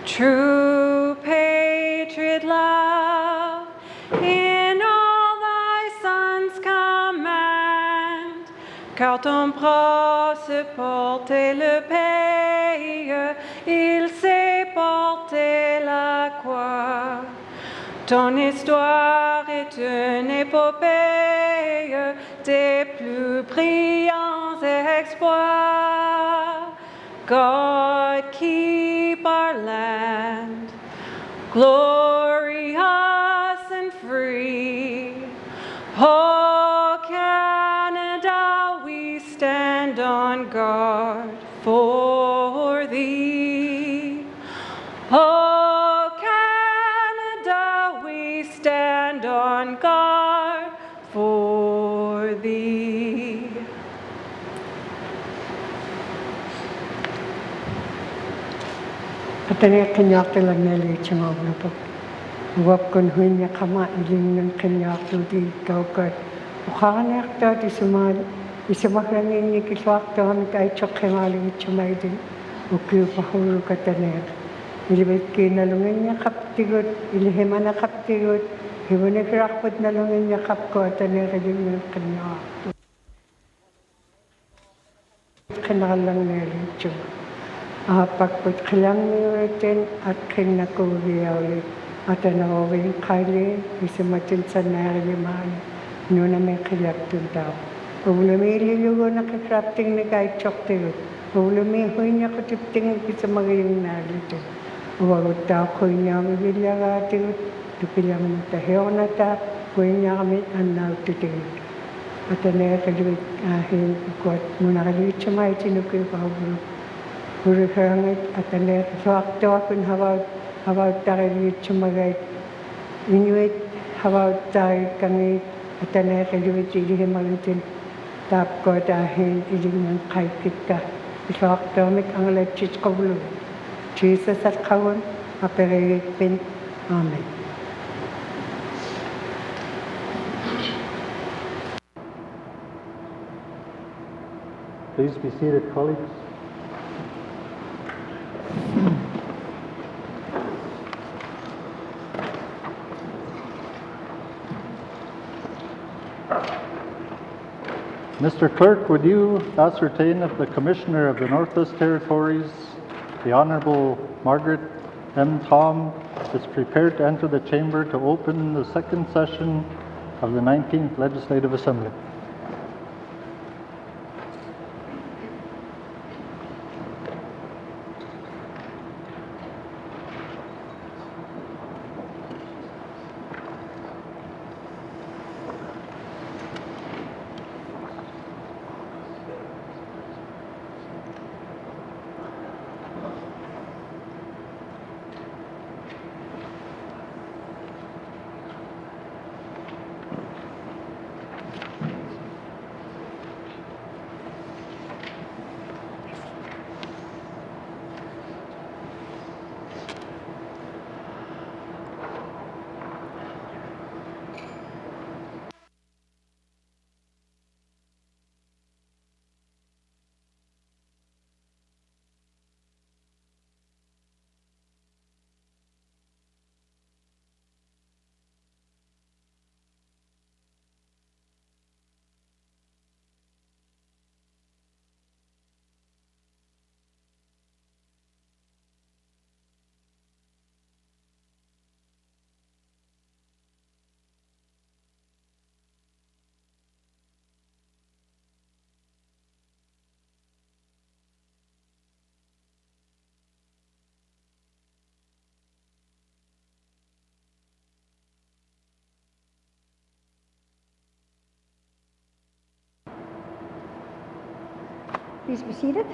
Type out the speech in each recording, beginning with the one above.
True patriot love in all thy sons command, car ton bras se portait le pays, il sait porter la croix. Ton histoire est une épopée des plus brillants exploits. God, keep our land glorious and free. Oh, Canada, we stand on guard for thee. Oh, Canada, we stand on guard for thee. Atane kanyak lang neli chama po. Wap kon hunya kama iling ng kanyak di kaukat. Ukanak ta di sumal isamakran ni kiswak ta kami kay chokhemali chama din. Ukiu pahulu katane. Ilibet kinalungan niya kaptigot, ilihemana kaptigot. Hiwani krakpot nalungan niya kapko atane kaling ng kanyak. Kanalang neli chama. Pagput kailang niyuritin at kinakuriyaw at anawin kali isamatin sa nariman nuna may kilaptun daw. Ulumi lilugo na kikrapting na kahit choktigot. Ulumi huy niya kutipting isa magayong nalitin. Uwagot daw huy niya mabilagatigot. Tupilang tahiyo na ta huy niya kami N.W.T. At anay kaluwit ahin ikwat muna kaluwit siya may sinukil pahubulog. Urikangit at aner fakto akun hawaw tayo chumagay inuit hawaw tayo kami at aner kaluwit ilihim malutin tap ko dahil iling ng kay kita fakto mit ang lechit kabulo Jesus at kawon aperigit pin amen. Please be seated, colleagues. Mr. Clerk, would you ascertain if the Commissioner of the Northwest Territories, the Honourable Margaret M. Tom, is prepared to enter the chamber to open the second session of the 19th Legislative Assembly? Please be seated.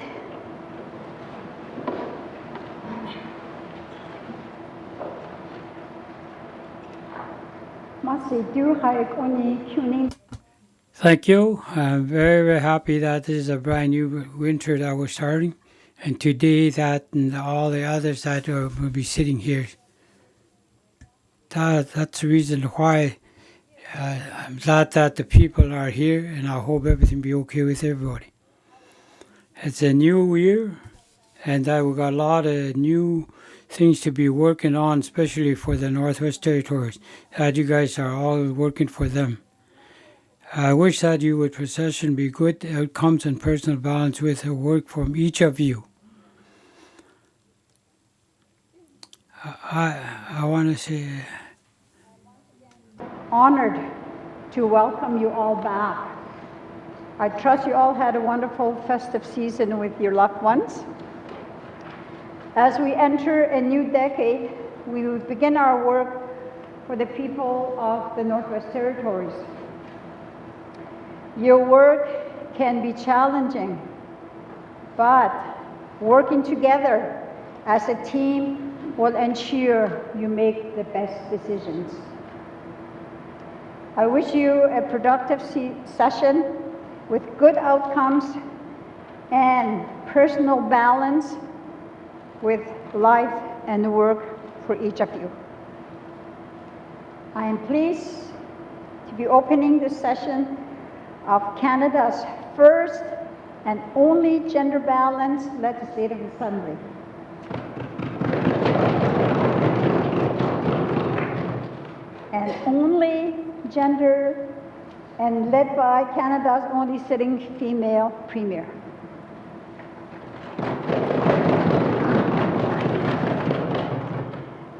Thank you. I'm very, very happy that this is a brand new winter that we're starting. And today that and all the others that will be sitting here. That's the reason why I'm glad that the people are here, and I hope everything be okay with everybody. It's a new year, and we've got a lot of new things to be working on, especially for the Northwest Territories, that you guys are all working for them. I wish that you would procession be good outcomes and personal balance with the work from each of you. I want to say, Honored to welcome you all back. I trust you all had a wonderful festive season with your loved ones. As we enter a new decade, we will begin our work for the people of the Northwest Territories. Your work can be challenging, but working together as a team will ensure you make the best decisions. I wish you a productive session with good outcomes and personal balance with life and work for each of you. I am pleased to be opening this session of Canada's first and only gender-balanced Legislative Assembly. And only gender and led by Canada's only sitting female premier.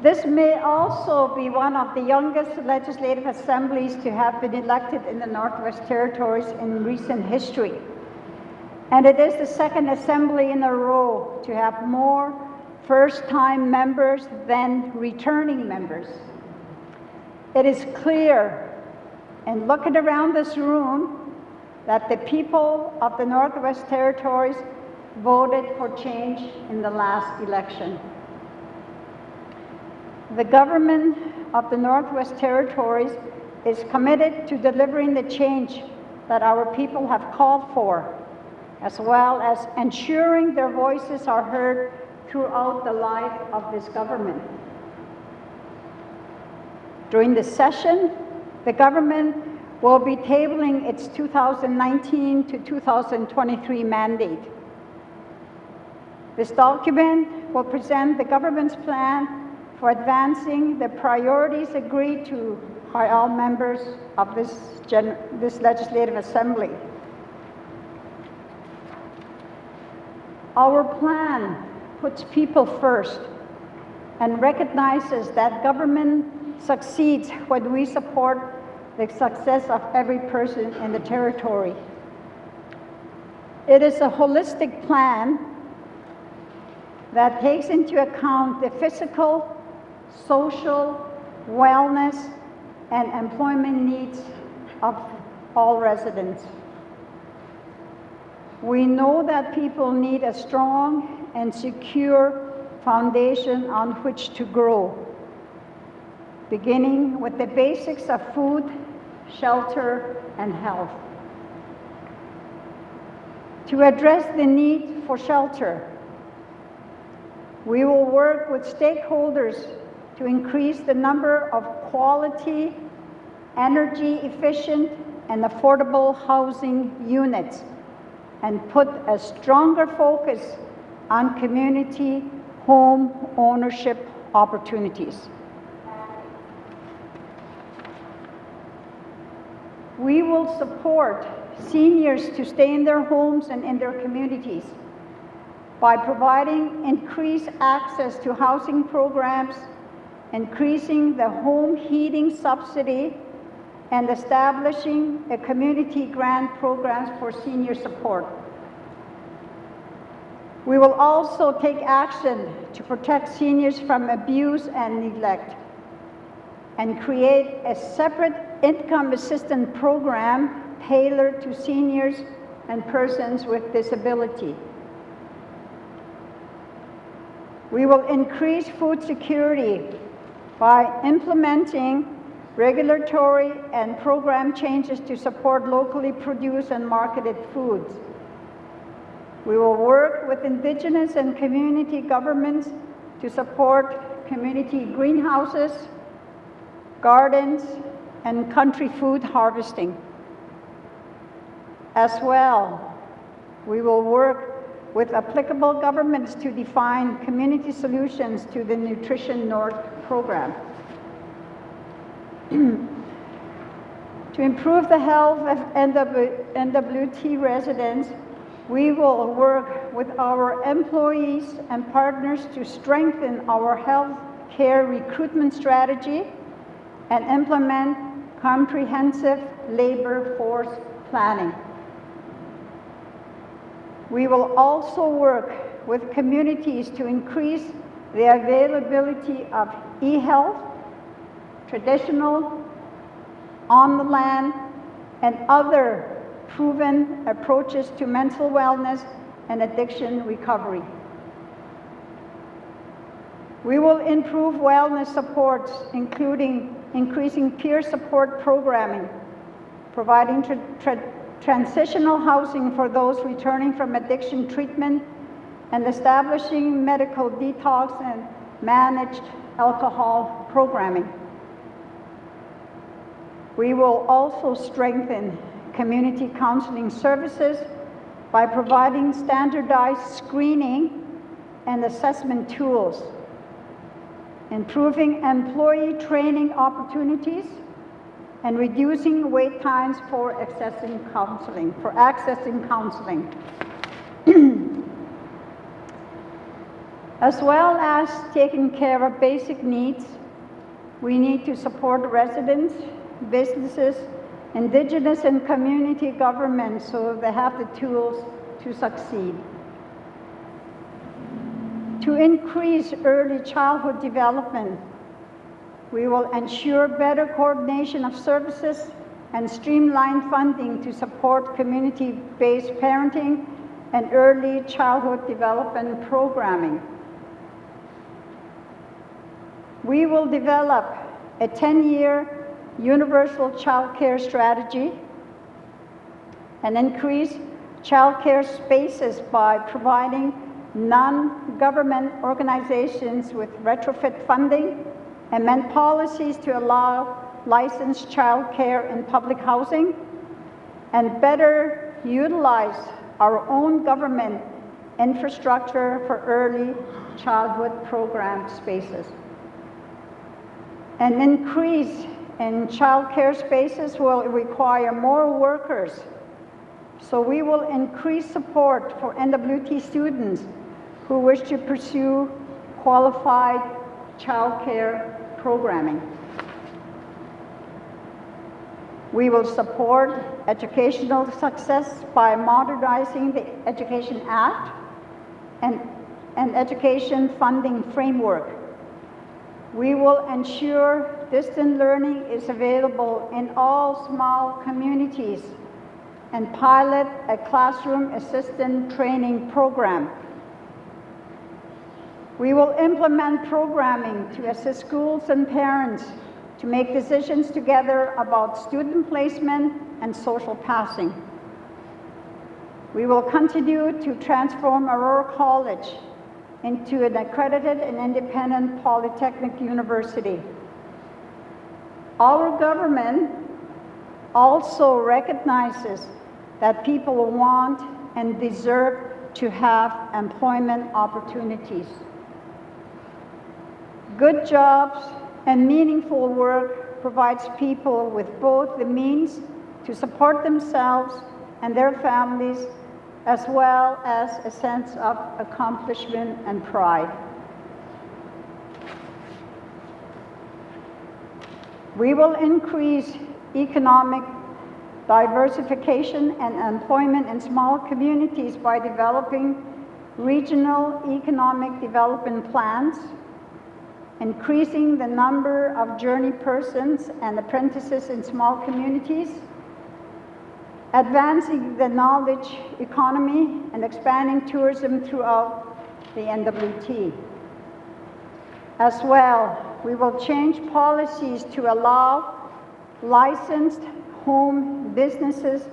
This may also be one of the youngest legislative assemblies to have been elected in the Northwest Territories in recent history. And it is the second assembly in a row to have more first-time members than returning members. It is clear, and looking around this room, that the people of the Northwest Territories voted for change in the last election. The government of the Northwest Territories is committed to delivering the change that our people have called for, as well as ensuring their voices are heard throughout the life of this government. During this session, the government will be tabling its 2019 to 2023 mandate. This document will present the government's plan for advancing the priorities agreed to by all members of this Legislative Assembly. Our plan puts people first and recognizes that government succeeds when we support the success of every person in the territory. It is a holistic plan that takes into account the physical, social, wellness, and employment needs of all residents. We know that people need a strong and secure foundation on which to grow, beginning with the basics of food, shelter, and health. To address the need for shelter, we will work with stakeholders to increase the number of quality, energy-efficient, and affordable housing units, and put a stronger focus on community home ownership opportunities. We will support seniors to stay in their homes and in their communities by providing increased access to housing programs, increasing the home heating subsidy, and establishing a community grant programs for senior support. We will also take action to protect seniors from abuse and neglect, and create a separate income assistance program tailored to seniors and persons with disability. We will increase food security by implementing regulatory and program changes to support locally produced and marketed foods. We will work with Indigenous and community governments to support community greenhouses, gardens, and country food harvesting. As well, we will work with applicable governments to define community solutions to the Nutrition North program. To improve the health of N.W.T residents, we will work with our employees and partners to strengthen our health care recruitment strategy and implement comprehensive labor force planning. We will also work with communities to increase the availability of e-health, traditional, on the land, and other proven approaches to mental wellness and addiction recovery. We will improve wellness supports, including increasing peer support programming, providing transitional housing for those returning from addiction treatment, and establishing medical detox and managed alcohol programming. We will also strengthen community counseling services by providing standardized screening and assessment tools, improving employee training opportunities, and reducing wait times for accessing counseling. As well as taking care of basic needs, we need to support residents, businesses, Indigenous and community governments so they have the tools to succeed. To increase early childhood development, we will ensure better coordination of services and streamline funding to support community-based parenting and early childhood development programming. We will develop a 10-year universal child care strategy and increase child care spaces by providing non-government organizations with retrofit funding, amend policies to allow licensed child care in public housing, and better utilize our own government infrastructure for early childhood program spaces. An increase in child care spaces will require more workers, so we will increase support for N.W.T students who wish to pursue qualified child care programming. We will support educational success by modernizing the Education Act and education funding framework. We will ensure distant learning is available in all small communities and pilot a classroom assistant training program. We will implement programming to assist schools and parents to make decisions together about student placement and social passing. We will continue to transform Aurora College into an accredited and independent polytechnic university. Our government also recognizes that people want and deserve to have employment opportunities. Good jobs and meaningful work provides people with both the means to support themselves and their families, as well as a sense of accomplishment and pride. We will increase economic diversification and employment in small communities by developing regional economic development plans, increasing the number of journey persons and apprentices in small communities, advancing the knowledge economy, and expanding tourism throughout the N.W.T. As well, we will change policies to allow licensed home businesses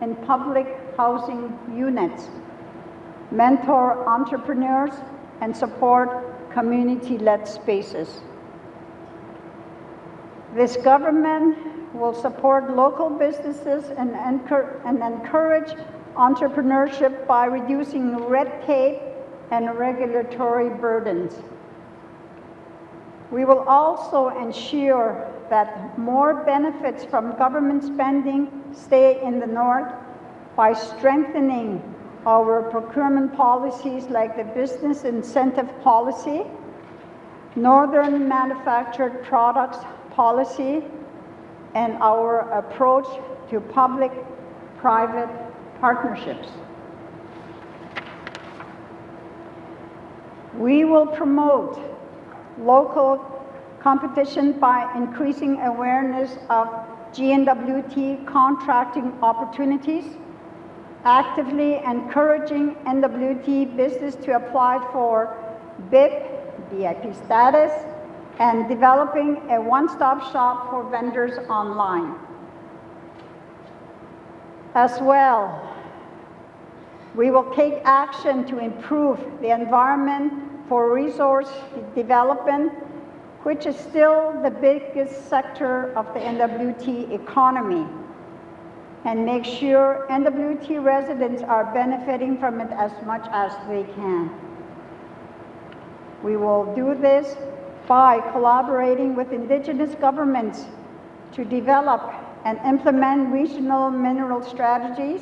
and public housing units, mentor entrepreneurs, and support community-led spaces. This government will support local businesses and encourage entrepreneurship by reducing red tape and regulatory burdens. We will also ensure that more benefits from government spending stay in the North by strengthening our procurement policies like the business incentive policy, Northern manufactured products policy, and our approach to public-private partnerships. We will promote local competition by increasing awareness of N.W.T contracting opportunities, actively encouraging N.W.T business to apply for BIP status, and developing a one-stop shop for vendors online. As well, we will take action to improve the environment for resource development, which is still the biggest sector of the N.W.T economy, and make sure N.W.T residents are benefiting from it as much as they can. We will do this by collaborating with Indigenous governments to develop and implement regional mineral strategies,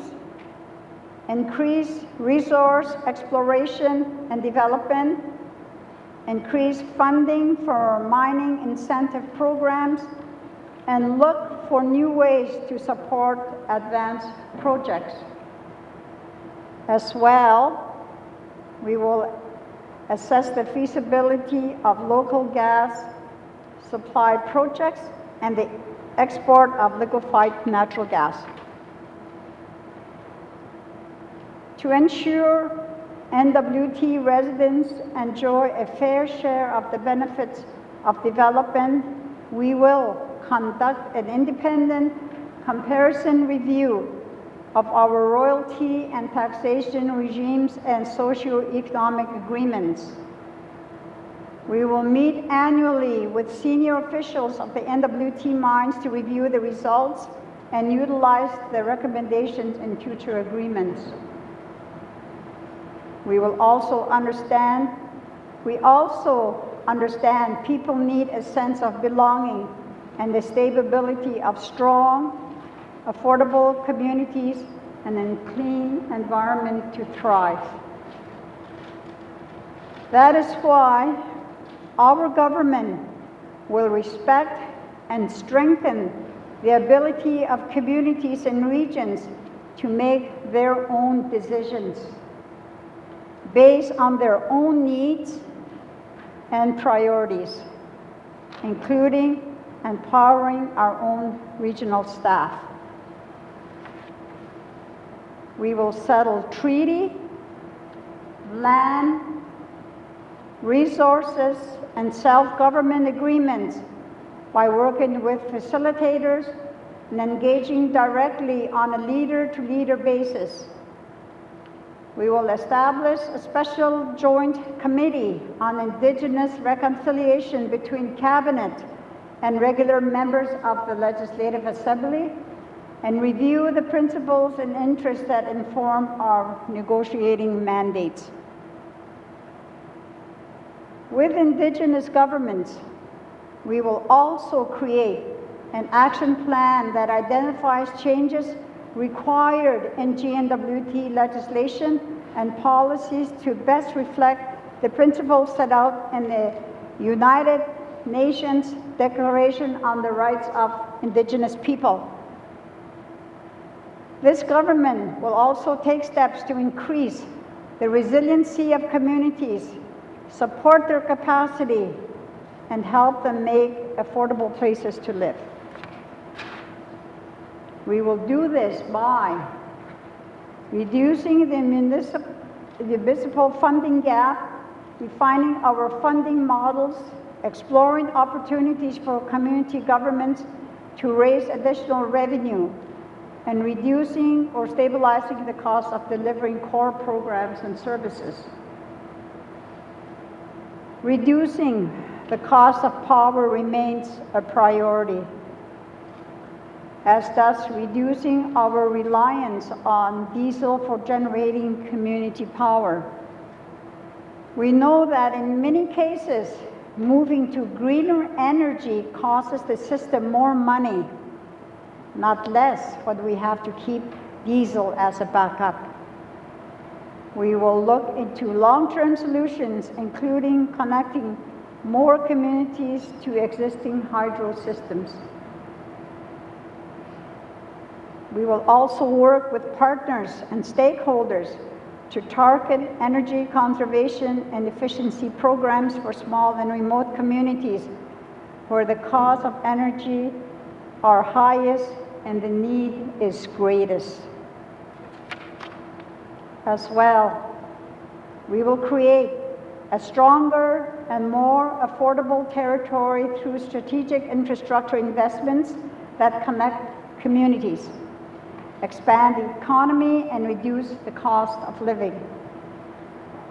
increase resource exploration and development, increase funding for mining incentive programs, and look for new ways to support advanced projects. As well, we will assess the feasibility of local gas supply projects and the export of liquefied natural gas. To ensure N.W.T residents enjoy a fair share of the benefits of development, we will conduct an independent comparison review of our royalty and taxation regimes and socio-economic agreements. We will meet annually with senior officials of the N.W.T mines to review the results and utilize the recommendations in future agreements. We also understand people need a sense of belonging and the stability of strong, affordable communities and a clean environment to thrive. That is why our government will respect and strengthen the ability of communities and regions to make their own decisions based on their own needs and priorities, including empowering our own regional staff. We will settle treaty, land, resources, and self-government agreements by working with facilitators and engaging directly on a leader-to-leader basis. We will establish a special joint committee on Indigenous reconciliation between Cabinet and regular members of the Legislative Assembly and review the principles and interests that inform our negotiating mandates. With Indigenous governments, we will also create an action plan that identifies changes required in N.W.T legislation and policies to best reflect the principles set out in the United Nations Declaration on the Rights of Indigenous People. This government will also take steps to increase the resiliency of communities, support their capacity, and help them make affordable places to live. We will do this by reducing the municipal funding gap, defining our funding models, exploring opportunities for community governments to raise additional revenue, and reducing or stabilizing the cost of delivering core programs and services. Reducing the cost of power remains a priority. as thus reducing our reliance on diesel for generating community power. We know that in many cases, moving to greener energy causes the system more money, not less, when we have to keep diesel as a backup. We will look into long-term solutions, including connecting more communities to existing hydro systems. We will also work with partners and stakeholders to target energy conservation and efficiency programs for small and remote communities where the cost of energy are highest and the need is greatest. As well, we will create a stronger and more affordable territory through strategic infrastructure investments that connect communities, expand the economy, and reduce the cost of living.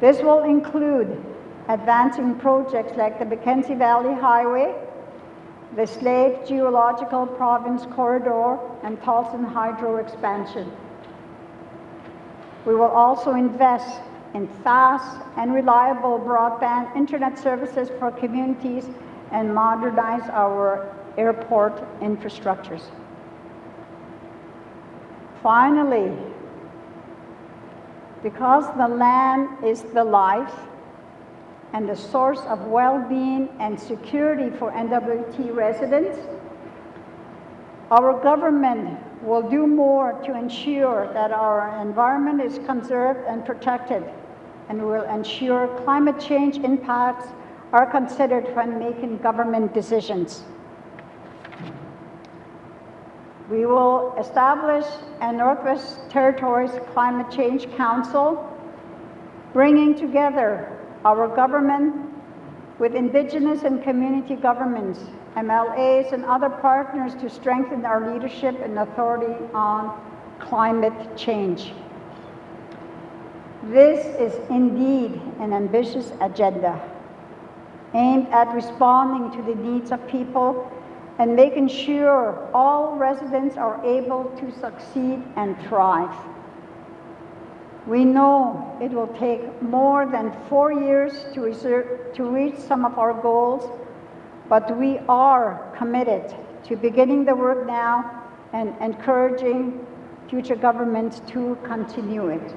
This will include advancing projects like the Mckenzie Valley Highway, the Slave Geological Province Corridor, and Tolson Hydro expansion. We will also invest in fast and reliable broadband internet services for communities and modernize our airport infrastructures. Finally, because the land is the life and the source of well-being and security for N.W.T residents, our government will do more to ensure that our environment is conserved and protected, and will ensure climate change impacts are considered when making government decisions. We will establish a Northwest Territories Climate Change Council, bringing together our government with Indigenous and community governments, MLAs, and other partners to strengthen our leadership and authority on climate change. This is indeed an ambitious agenda aimed at responding to the needs of people and making sure all residents are able to succeed and thrive. We know it will take more than 4 years to reach some of our goals, but we are committed to beginning the work now and encouraging future governments to continue it.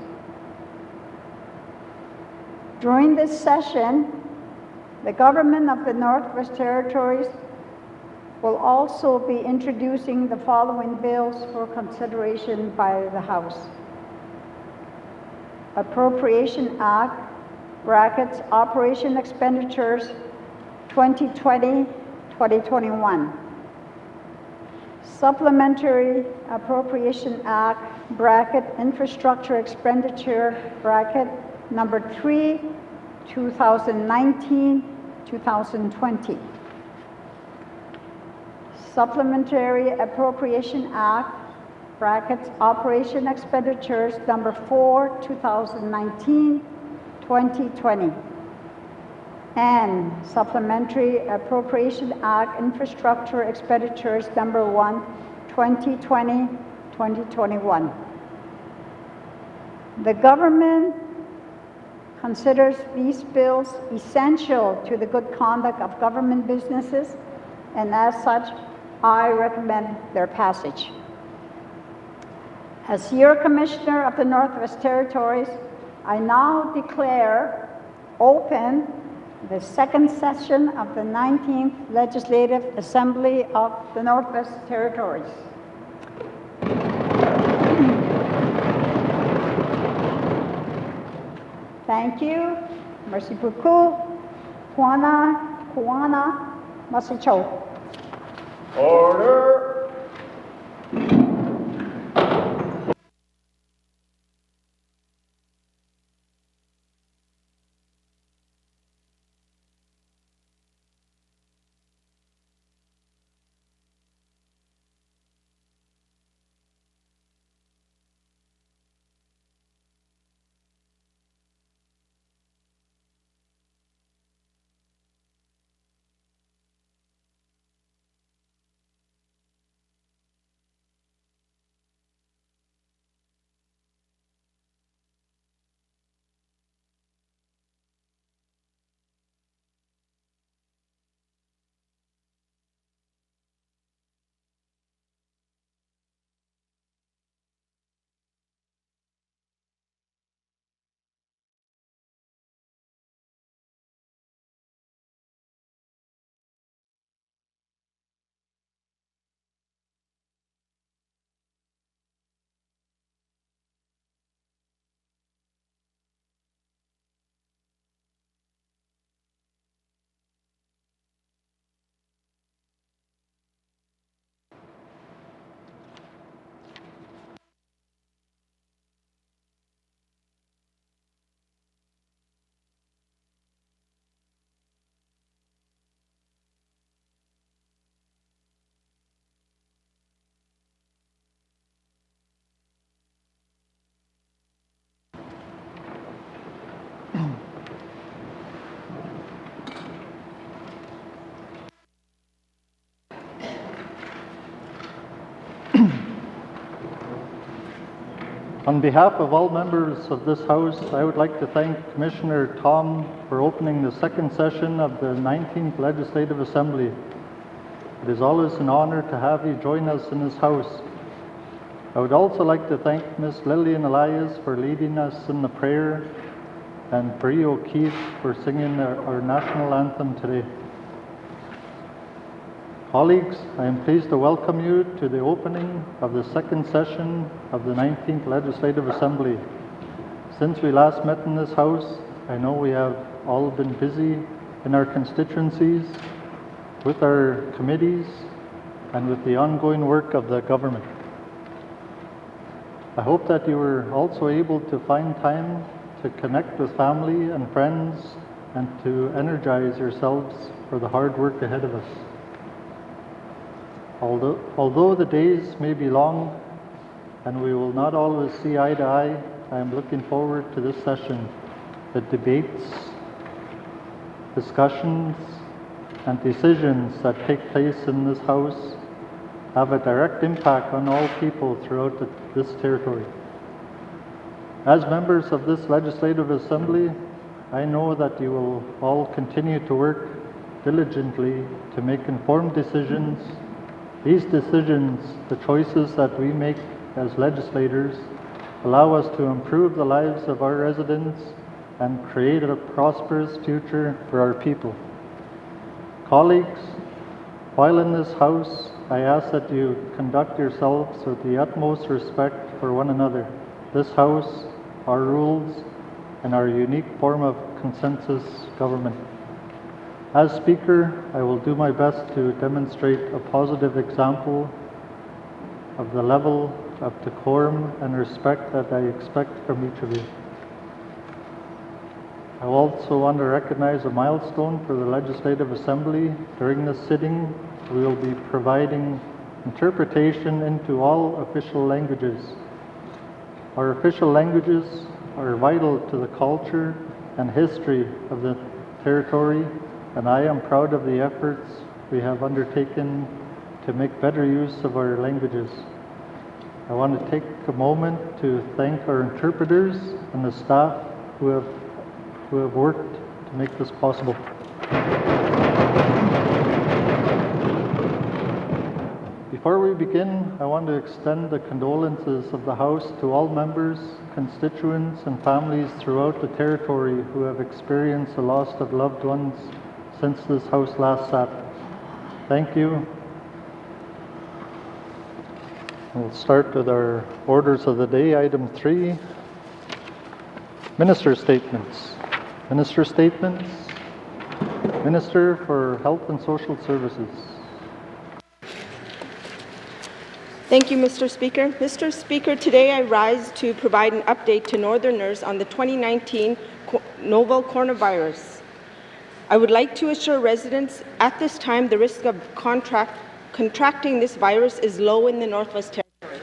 During this session, the government of the Northwest Territories will also be introducing the following bills for consideration by the House. Appropriation Act, brackets, Operation Expenditures 2020-2021. Supplementary Appropriation Act, bracket, Infrastructure Expenditure, bracket, number 3, 2019-2020. Supplementary Appropriation Act, brackets, Operation Expenditures number 4, 2019-2020. And Supplementary Appropriation Act, Infrastructure Expenditures number 1, 2020-2021. The government considers these bills essential to the good conduct of government businesses, and as such, I recommend their passage. As your Commissioner of the Northwest Territories, I now declare open the second session of the 19th Legislative Assembly of the Northwest Territories. Thank you. Merci beaucoup. Kuana, Masicho. Order. On behalf of all members of this House, I would like to thank Commissioner Tom for opening the second session of the 19th Legislative Assembly. It is always an honor to have you join us in this House. I would also like to thank Ms. Lillian Elias for leading us in the prayer and Bree O'Keefe for singing our national anthem today. Colleagues, I am pleased to welcome you to the opening of the second session of the 19th Legislative Assembly. Since we last met in this House, I know we have all been busy in our constituencies, with our committees, and with the ongoing work of the government. I hope that you were also able to find time to connect with family and friends and to energize yourselves for the hard work ahead of us. Although the days may be long and we will not always see eye to eye, I am looking forward to this session. The debates, discussions, and decisions that take place in this House have a direct impact on all people throughout this territory. As members of this Legislative Assembly, I know that you will all continue to work diligently to make informed decisions. These decisions, the choices that we make as legislators, allow us to improve the lives of our residents and create a prosperous future for our people. Colleagues, while in this House, I ask that you conduct yourselves with the utmost respect for one another. This House, our rules, and our unique form of consensus government. As Speaker, I will do my best to demonstrate a positive example of the level of decorum and respect that I expect from each of you. I also want to recognize a milestone for the Legislative Assembly. During this sitting, we will be providing interpretation into all official languages. Our official languages are vital to the culture and history of the territory, and I am proud of the efforts we have undertaken to make better use of our languages. I want to take a moment to thank our interpreters and the staff who have worked to make this possible. Before we begin, I want to extend the condolences of the House to all members, constituents, and families throughout the territory who have experienced the loss of loved ones since this House last sat. Thank you. We'll start with our orders of the day. Item 3, Minister Statements. Minister Statements. Minister for Health and Social Services. Thank you, Mr. Speaker. Mr. Speaker, today I rise to provide an update to Northerners on the 2019 novel coronavirus. I would like to assure residents at this time the risk of contracting this virus is low in the Northwest Territories.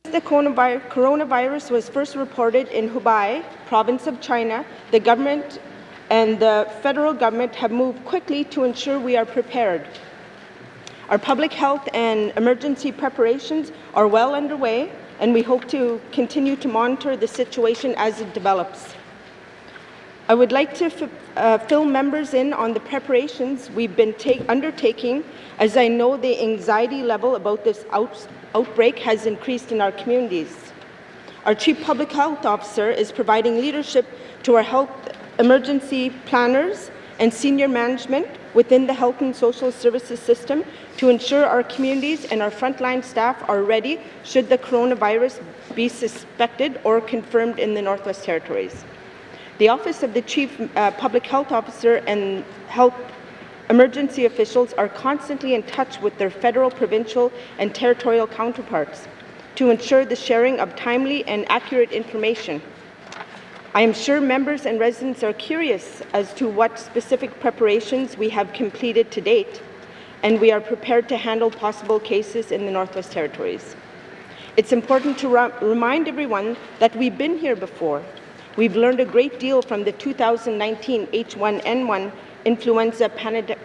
Since the coronavirus was first reported in Hubei, province of China, the government and the federal government have moved quickly to ensure we are prepared. Our public health and emergency preparations are well underway, and we hope to continue to monitor the situation as it develops. I would like to fill members in on the preparations we've been undertaking, as I know the anxiety level about this outbreak has increased in our communities. Our Chief Public Health Officer is providing leadership to our health emergency planners and senior management within the health and social services system to ensure our communities and our frontline staff are ready should the coronavirus be suspected or confirmed in the Northwest Territories. The Office of the Chief Public Health Officer and health emergency officials are constantly in touch with their federal, provincial, and territorial counterparts to ensure the sharing of timely and accurate information. I am sure members and residents are curious as to what specific preparations we have completed to date, and we are prepared to handle possible cases in the Northwest Territories. It's important to remind everyone that we've been here before. We've learned a great deal from the 2019 H1N1 influenza pandemic,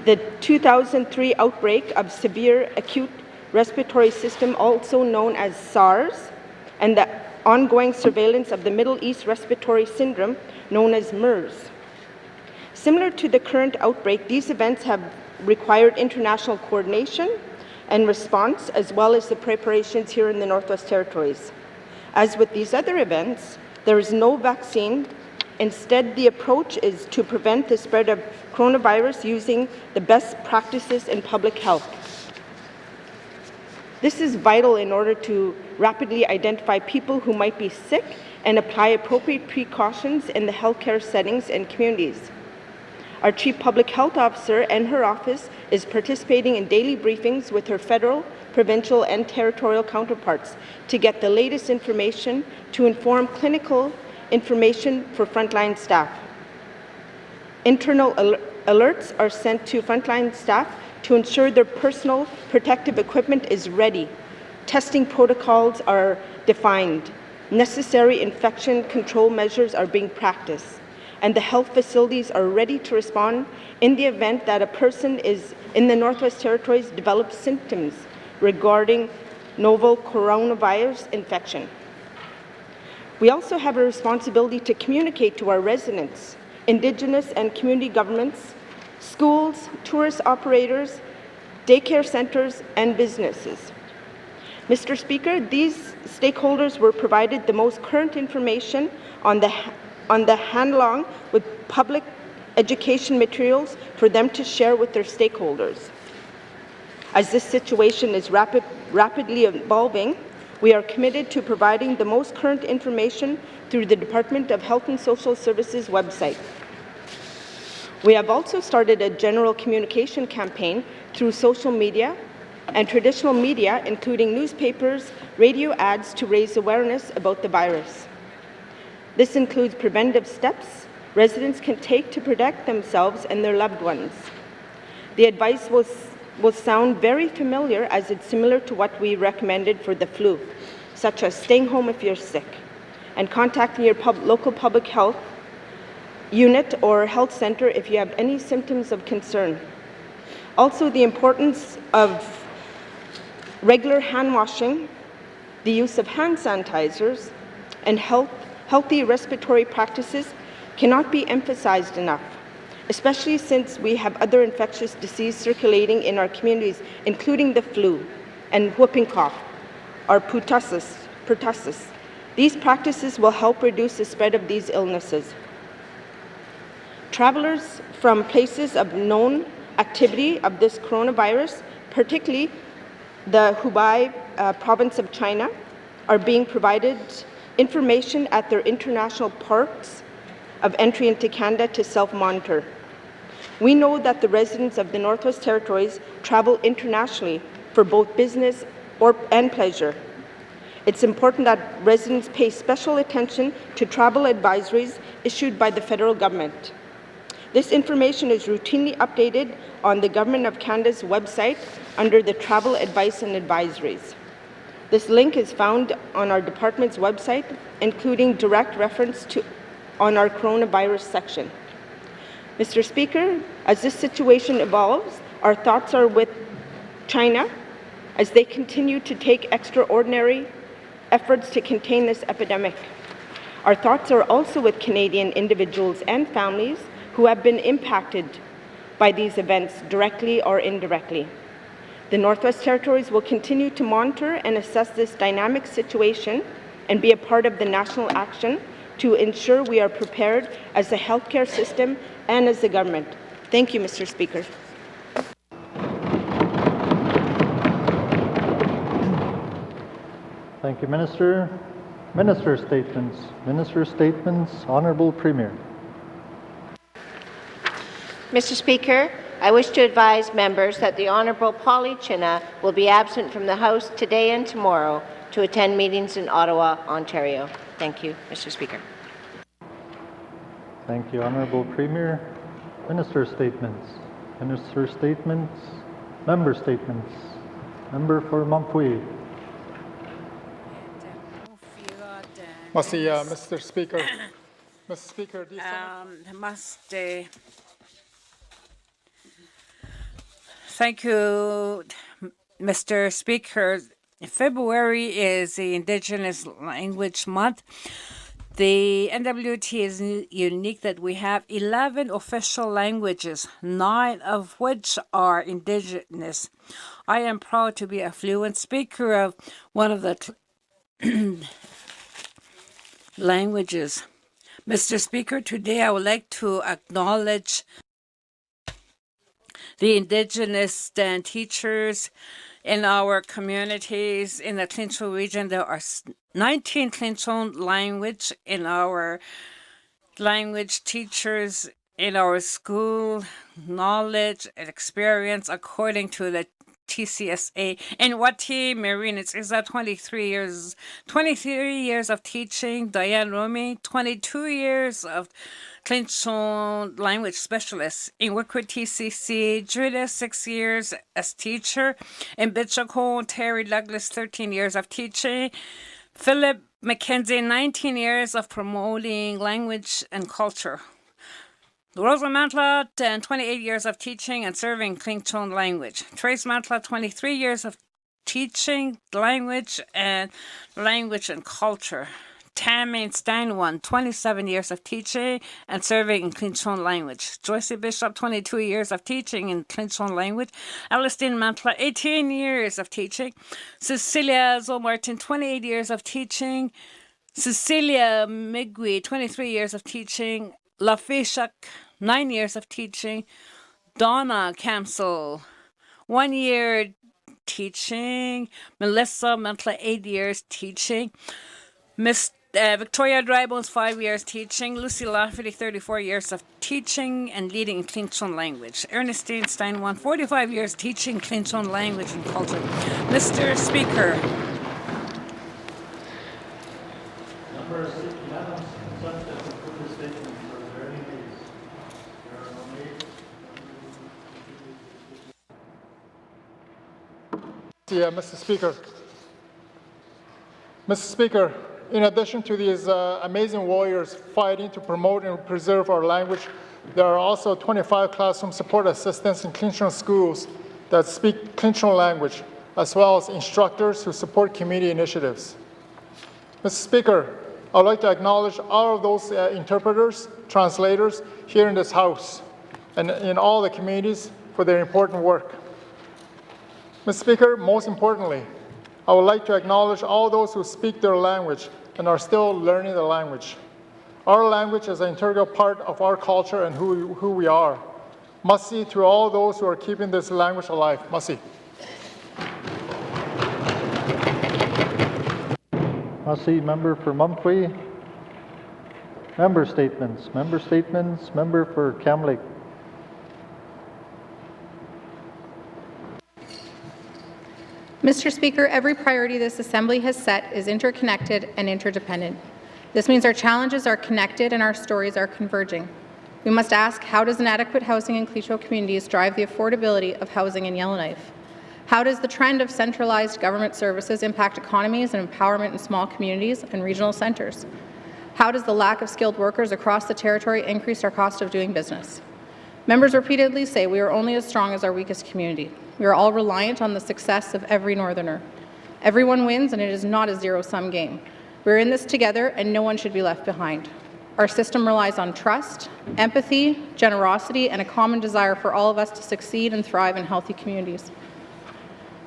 the 2003 outbreak of severe acute respiratory system, also known as SARS, and the ongoing surveillance of the Middle East respiratory syndrome, known as MERS. Similar to the current outbreak, these events have required international coordination and response, as well as the preparations here in the Northwest Territories. As with these other events, there is no vaccine. Instead, the approach is to prevent the spread of coronavirus using the best practices in public health. This is vital in order to rapidly identify people who might be sick and apply appropriate precautions in the healthcare settings and communities. Our Chief Public Health Officer and her office is participating in daily briefings with her federal, provincial, and territorial counterparts to get the latest information to inform clinical information for frontline staff. Internal alerts are sent to frontline staff to ensure their personal protective equipment is ready. Testing protocols are defined. Necessary infection control measures are being practiced, and the health facilities are ready to respond in the event that a person is in the Northwest Territories develops symptoms regarding novel coronavirus infection. We also have a responsibility to communicate to our residents, Indigenous and community governments, schools, tourist operators, daycare centers, and businesses. Mr. Speaker, these stakeholders were provided the most current information on the handalong with public education materials for them to share with their stakeholders. As this situation is rapidly evolving, we are committed to providing the most current information through the Department of Health and Social Services website. We have also started a general communication campaign through social media and traditional media, including newspapers, radio ads, to raise awareness about the virus. This includes preventive steps residents can take to protect themselves and their loved ones. The advice will sound very familiar, as it's similar to what we recommended for the flu, such as staying home if you're sick and contacting your local public health unit or health center if you have any symptoms of concern. Also, the importance of regular hand washing, the use of hand sanitizers, and healthy respiratory practices cannot be emphasized enough, especially since we have other infectious disease circulating in our communities, including the flu and whooping cough, or pertussis. These practices will help reduce the spread of these illnesses. Travelers from places of known activity of this coronavirus, particularly the Hubei province of China, are being provided information at their international ports of entry into Canada to self-monitor. We know that the residents of the Northwest Territories travel internationally for both business and pleasure. It's important that residents pay special attention to travel advisories issued by the federal government. This information is routinely updated on the Government of Canada's website under the Travel Advice and Advisories. This link is found on our department's website, including direct reference on our coronavirus section. Mr. Speaker, as this situation evolves, our thoughts are with China as they continue to take extraordinary efforts to contain this epidemic. Our thoughts are also with Canadian individuals and families who have been impacted by these events directly or indirectly. The Northwest Territories will continue to monitor and assess this dynamic situation and be a part of the national action to ensure we are prepared as a healthcare system and as a government. Thank you, Mr. Speaker. Thank you, Minister. Minister statements. Minister statements. Honourable Premier. Mr. Speaker, I wish to advise members that the Honourable Polly China will be absent from the House today and tomorrow to attend meetings in Ottawa, Ontario. Thank you, Mr. Speaker. Thank you, Honourable Premier. Minister statements. Minister statements. Member statements. Member for Mampuy. Mr. Speaker. Mr. Speaker, Thank you, Mr. Speaker, February is the Indigenous Language Month. The N.W.T is unique that we have 11 official languages, 9 of which are Indigenous. I am proud to be a fluent speaker of one of the languages. Mr. Speaker, today I would like to acknowledge the Indigenous and teachers in our communities in the Clinton region. There are 19 Clinton language in our language teachers in our school, knowledge and experience according to the TCSA. N.W.T. Marine is 23 years of teaching. Diane Romy, 22 years of Clinton language specialist. In Wickwood TCC, Judah, 6 years as teacher. In Bichacon, Terry Douglas, 13 years of teaching. Philip Mckenzie, 19 years of promoting language and culture. Rosa Mantla, 28 years of teaching and serving Clinton language. Trace Mantla, 23 years of teaching language and culture. Tammy Steinwan, 27 years of teaching and serving in Clinton language. Joyce Bishop, 22 years of teaching in Clinton language. Alistine Mantla, 18 years of teaching. Cecilia Zomartin, 28 years of teaching. Cecilia Migui, 23 years of teaching. Lafishak, 9 years of teaching. Donna Camsel, 1 year teaching. Melissa Mantla, 8 years teaching. Miss Victoria Drybones, 5 years teaching. Lucy Lafferty, 34 years of teaching and leading in Clinton language. Ernestine Steinwan, 45 years teaching Clinton language and culture. Mr. Speaker. Mr. Speaker. Mr. Speaker, in addition to these amazing warriors fighting to promote and preserve our language, there are also 25 classroom support assistants in Clinton schools that speak Clinton language, as well as instructors who support community initiatives. Mr. Speaker, I would like to acknowledge all of those interpreters, translators here in this House and in all the communities for their important work. Mr. Speaker, most importantly, I would like to acknowledge all those who speak their language and are still learning the language. Our language is an integral part of our culture and who we are. Masi to all those who are keeping this language alive. Masi. Masi, member for Mumfwee. Member statements. Member statements. Member for Kamloops. Mr. Speaker, every priority this Assembly has set is interconnected and interdependent. This means our challenges are connected and our stories are converging. We must ask, how does inadequate housing in Clecho communities drive the affordability of housing in Yellowknife? How does the trend of centralized government services impact economies and empowerment in small communities and regional centres? How does the lack of skilled workers across the territory increase our cost of doing business? Members repeatedly say we are only as strong as our weakest community. We are all reliant on the success of every Northerner. Everyone wins, and it is not a zero-sum game. We're in this together, and no one should be left behind. Our system relies on trust, empathy, generosity, and a common desire for all of us to succeed and thrive in healthy communities.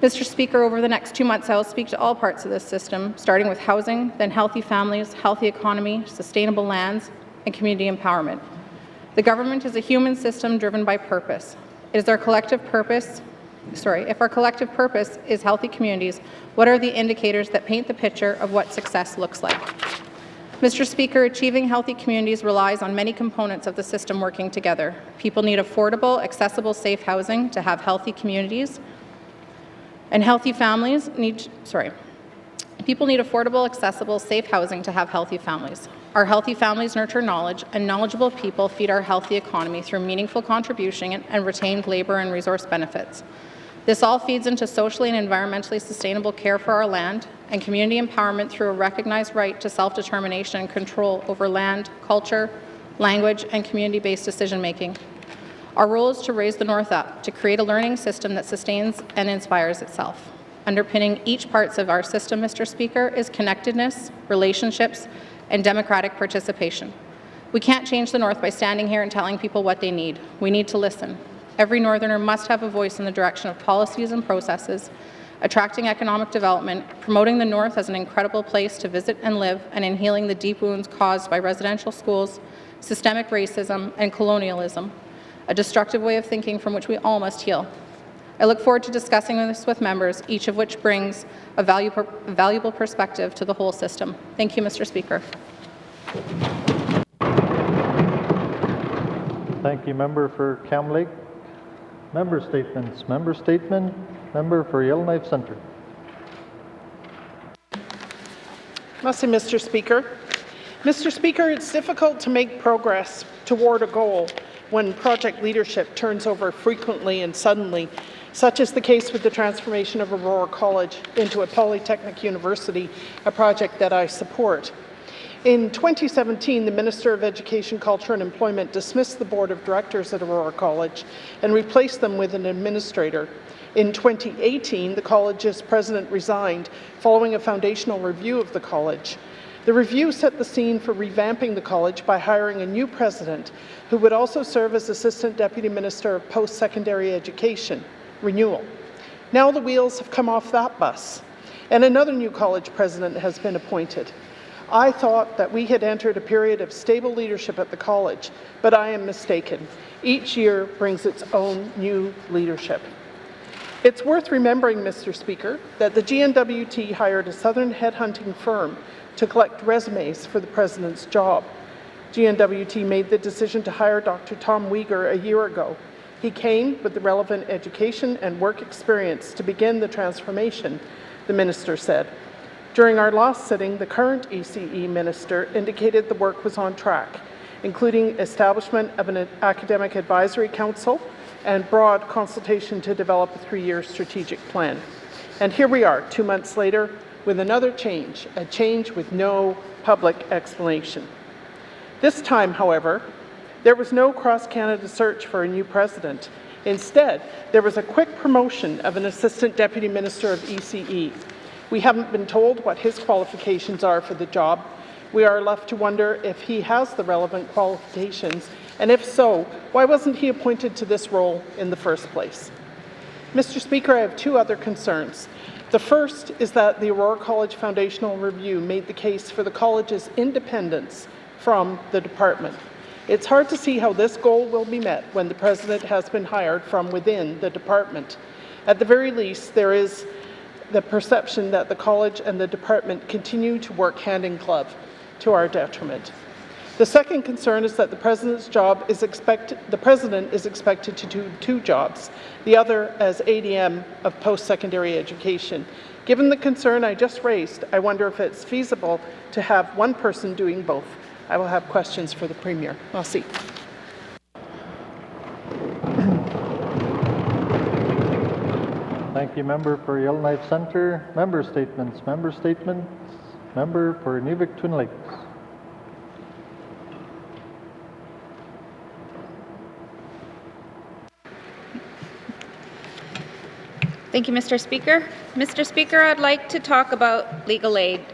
Mr. Speaker, over the next 2 months, I will speak to all parts of this system, starting with housing, then healthy families, healthy economy, sustainable lands, and community empowerment. The government is a human system driven by purpose. It is our collective purpose. If our collective purpose is healthy communities, what are the indicators that paint the picture of what success looks like? Mr. Speaker, achieving healthy communities relies on many components of the system working together. People need affordable, accessible, safe housing to have healthy communities, and healthy families need, people need affordable, accessible, safe housing to have healthy families. Our healthy families nurture knowledge, and knowledgeable people feed our healthy economy through meaningful contribution and retained labour and resource benefits. This all feeds into socially and environmentally sustainable care for our land and community empowerment through a recognized right to self-determination and control over land, culture, language, and community-based decision-making. Our role is to raise the North up, to create a learning system that sustains and inspires itself. Underpinning each parts of our system, Mr. Speaker, is connectedness, relationships, and democratic participation. We can't change the North by standing here and telling people what they need. We need to listen. Every Northerner must have a voice in the direction of policies and processes, attracting economic development, promoting the North as an incredible place to visit and live, and in healing the deep wounds caused by residential schools, systemic racism, and colonialism, a destructive way of thinking from which we all must heal. I look forward to discussing this with members, each of which brings a valuable perspective to the whole system. Thank you, Mr. Speaker. Thank you, Member for Cam Lake. Member statements. Member statement. Member for Yellowknife Centre. Merci, Mr. Speaker. Mr. Speaker, it's difficult to make progress toward a goal when project leadership turns over frequently and suddenly, such is the case with the transformation of Aurora College into a polytechnic university, a project that I support. In 2017, the Minister of Education, Culture and Employment dismissed the Board of Directors at Aurora College and replaced them with an administrator. In 2018, the college's president resigned following a foundational review of the college. The review set the scene for revamping the college by hiring a new president who would also serve as Assistant Deputy Minister of Post-Secondary Education, Renewal. Now the wheels have come off that bus, and another new college president has been appointed. I thought that we had entered a period of stable leadership at the college, but I am mistaken. Each year brings its own new leadership. It's worth remembering, Mr. Speaker, that the N.W.T hired a southern headhunting firm to collect resumes for the president's job. N.W.T made the decision to hire Dr. Tom Uyghur a year ago. He came with the relevant education and work experience to begin the transformation, the minister said. During our last sitting, the current ECE minister indicated the work was on track, including establishment of an academic advisory council and broad consultation to develop a 3-year strategic plan. And here we are, 2 months later, with another change, a change with no public explanation. This time, however, there was no cross-Canada search for a new president. Instead, there was a quick promotion of an Assistant Deputy Minister of ECE. We haven't been told what his qualifications are for the job. We are left to wonder if he has the relevant qualifications, and if so, why wasn't he appointed to this role in the first place? Mr. Speaker, I have 2 other concerns. The first is that the Aurora College Foundational Review made the case for the college's independence from the department. It's hard to see how this goal will be met when the president has been hired from within the department. At the very least, there is the perception that the college and the department continue to work hand in glove to our detriment. The second concern is that the president is expected to do 2 jobs, the other as ADM of post-secondary education. Given the concern I just raised, I wonder if it's feasible to have one person doing both. I will have questions for the Premier. Merci. Thank you, Member for Yellowknife Centre. Member statements. Member statements. Member for Twin Lakes. Thank you, Mr. Speaker. Mr. Speaker, I'd like to talk about legal aid.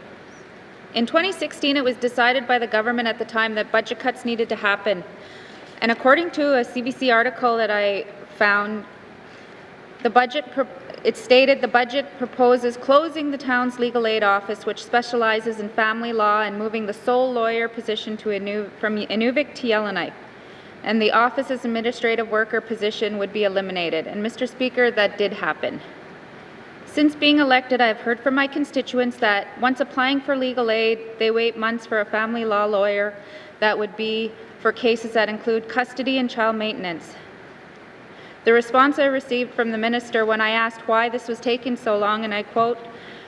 In 2016, it was decided by the government at the time that budget cuts needed to happen. And according to a CBC article that I found, it stated the budget proposes closing the town's legal aid office, which specializes in family law, and moving the sole lawyer position to from N.W.T to YELLOWKNIFE. And the office's administrative worker position would be eliminated. And Mr. Speaker, that did happen. Since being elected, I have heard from my constituents that once applying for legal aid, they wait months for a family law lawyer that would be for cases that include custody and child maintenance. The response I received from the minister when I asked why this was taking so long, and I quote,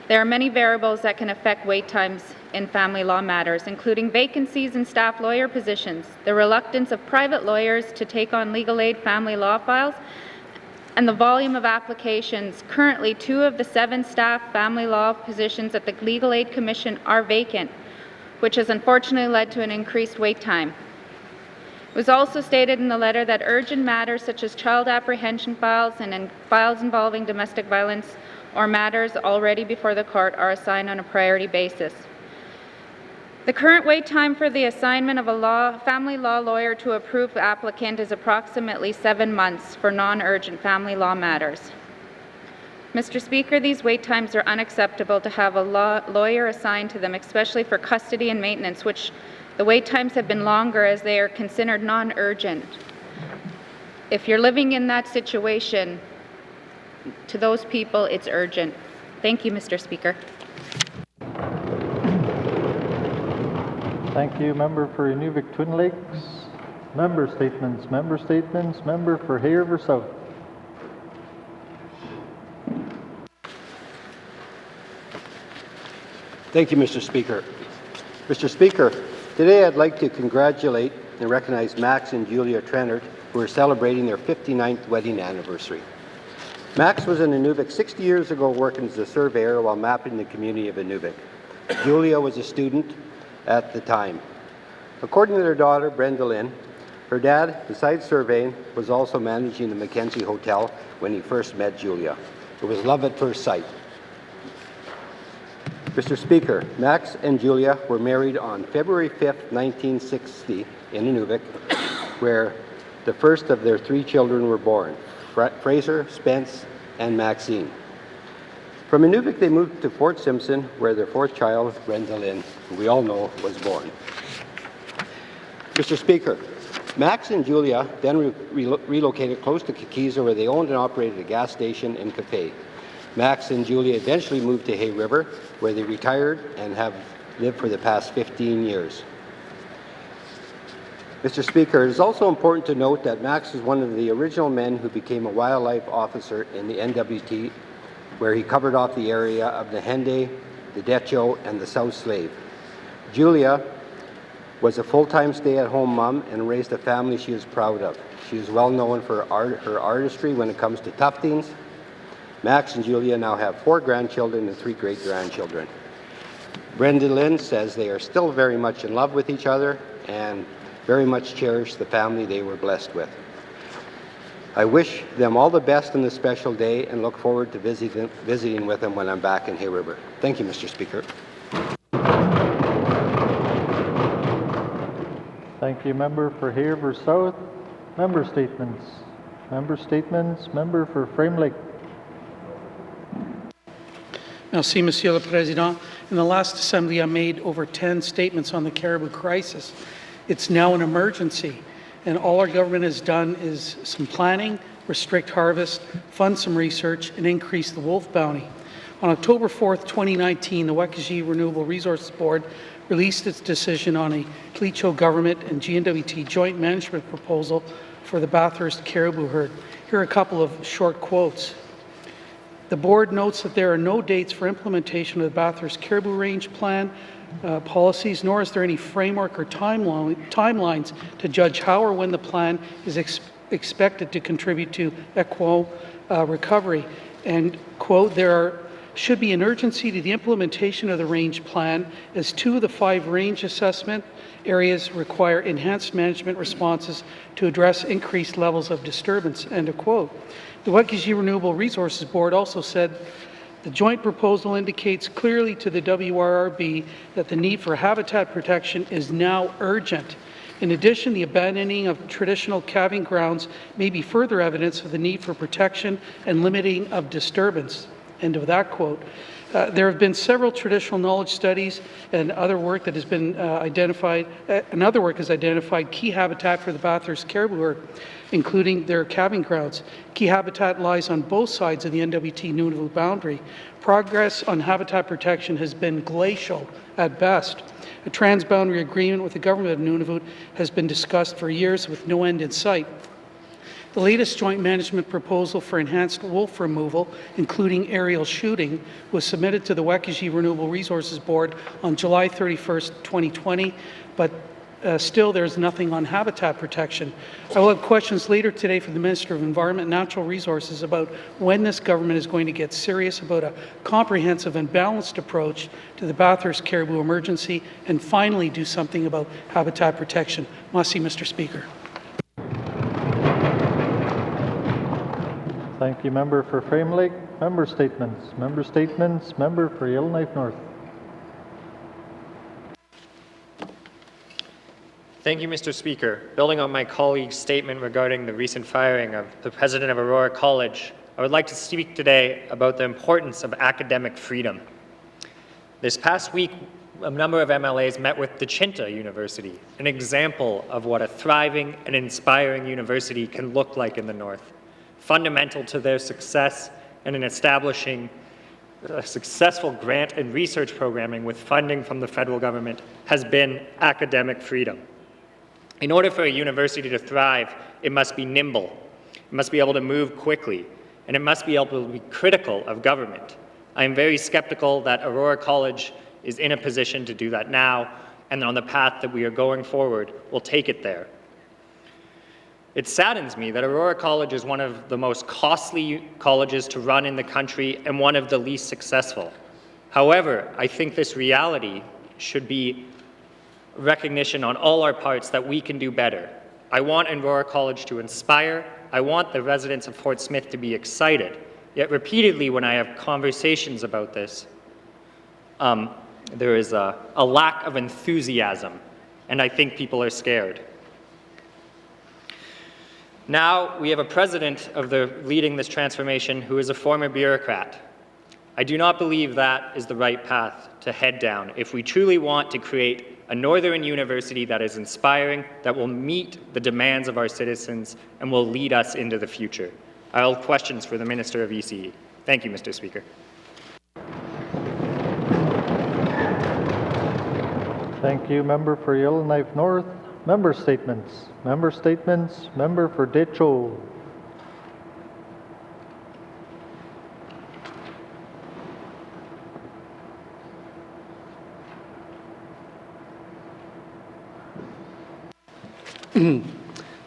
"There are many variables that can affect wait times in family law matters, including vacancies in staff lawyer positions, the reluctance of private lawyers to take on legal aid family law files, and the volume of applications. Currently, 2 of the 7 staff family law positions at the Legal Aid Commission are vacant, which has unfortunately led to an increased wait time. It was also stated in the letter that urgent matters such as child apprehension files and files involving domestic violence or matters already before the court are assigned on a priority basis. The current wait time for the assignment of a family law lawyer to approved applicant is approximately 7 months for non-urgent family law matters. Mr. Speaker, these wait times are unacceptable to have a lawyer assigned to them, especially for custody and maintenance, which the wait times have been longer as they are considered non-urgent. If you're living in that situation, to those people, it's urgent. Thank you, Mr. Speaker. Thank you. Member for Inuvik Twin Lakes. Member statements. Member statements. Member for Hay River South. Thank you, Mr. Speaker. Mr. Speaker, today I'd like to congratulate and recognize Max and Julia Trennert, who are celebrating their 59th wedding anniversary. Max was in Inuvik 60 years ago working as a surveyor while mapping the community of Inuvik. Julia was a student at the time. According to their daughter, Brenda Lynn, her dad, besides surveying, was also managing the Mckenzie Hotel when he first met Julia. It was love at first sight. Mr. Speaker, Max and Julia were married on February 5th, 1960 in Inuvik, where the first of their 3 children were born, Fraser, Spence, and Maxine. From Inuvik, they moved to Fort Simpson, where their 4th child, Brenda Lynn, who we all know, was born. Mr. Speaker, Max and Julia then relocated close to Kikiza, where they owned and operated a gas station and cafe. Max and Julia eventually moved to Hay River, where they retired and have lived for the past 15 years. Mr. Speaker, it is also important to note that Max is one of the original men who became a wildlife officer in the N.W.T, where he covered off the area of the Henday, the Decho, and the South Slave. Julia was a full-time stay-at-home mom and raised a family she is proud of. She is well known for her artistry when it comes to tuftings. Max and Julia now have 4 grandchildren and 3 great-grandchildren. Brenda Lynn says they are still very much in love with each other and very much cherish the family they were blessed with. I wish them all the best on this special day and look forward to visiting with them when I'm back in Hay River. Thank you, Mr. Speaker. Thank you, Member for Hay River South. Member statements. Member statements. Member for Frame Lake. Merci, Monsieur le Président. In the last Assembly, I made over 10 statements on the Caribou crisis. It's now an emergency, and all our government has done is some planning, restrict harvest, fund some research, and increase the wolf bounty. On October 4th, 2019, the YELLOWKNIFE Renewable Resources Board released its decision on a Clecho government and N.W.T joint management proposal for the Bathurst caribou herd. Here are a couple of short quotes. The board notes that there are no dates for implementation of the Bathurst Caribou Range Plan policies, nor is there any framework or timelines to judge how or when the plan is expected to contribute to equo recovery. And, quote, there should be an urgency to the implementation of the range plan as 2 of the 5 range assessment areas require enhanced management responses to address increased levels of disturbance, end of quote. The YELLOWKNIFE Renewable Resources Board also said the joint proposal indicates clearly to the WRRB that the need for habitat protection is now urgent. In addition, the abandoning of traditional calving grounds may be further evidence of the need for protection and limiting of disturbance. End of that quote. There have been several traditional knowledge studies and other work that has been identified. Another work has identified key habitat for the Bathurst caribou herd, including their calving grounds. Key habitat lies on both sides of the N.W.T Nunavut boundary. Progress on habitat protection has been glacial at best. A transboundary agreement with the government of Nunavut has been discussed for years with no end in sight. The latest joint management proposal for enhanced wolf removal, including aerial shooting, was submitted to the YELLOWKNIFE Renewable Resources Board on July 31st, 2020, but still there's nothing on habitat protection. I will have questions later today for the Minister of Environment and Natural Resources about when this government is going to get serious about a comprehensive and balanced approach to the Bathurst caribou emergency and finally do something about habitat protection. Merci, Mr. Speaker. Thank you, member for Frame Lake. Member statements. Member statements. Member for Yellowknife North. Thank you, Mr. Speaker. Building on my colleague's statement regarding the recent firing of the president of Aurora College, I would like to speak today about the importance of academic freedom. This past week, a number of MLAs met with Dechinta University, an example of what a thriving and inspiring university can look like in the North. Fundamental to their success and in establishing a successful grant and research programming with funding from the federal government has been academic freedom. In order for a university to thrive, it must be nimble, it must be able to move quickly, and it must be able to be critical of government. I am very skeptical that Aurora College is in a position to do that now, and on the path that we are going forward will take it there. It saddens me that Aurora College is one of the most costly colleges to run in the country and one of the least successful. However, I think this reality should be recognition on all our parts that we can do better. I want Aurora College to inspire. I want the residents of Fort Smith to be excited. Yet repeatedly when I have conversations about this, there is a lack of enthusiasm, and I think people are scared. Now we have a president leading this transformation who is a former bureaucrat. I do not believe that is the right path to head down if we truly want to create a northern university that is inspiring, that will meet the demands of our citizens, and will lead us into the future. I have questions for the Minister of ECE. Thank you, Mr. Speaker. Thank you, member for Yellowknife North. Member statements. Member statements. Member for Decho.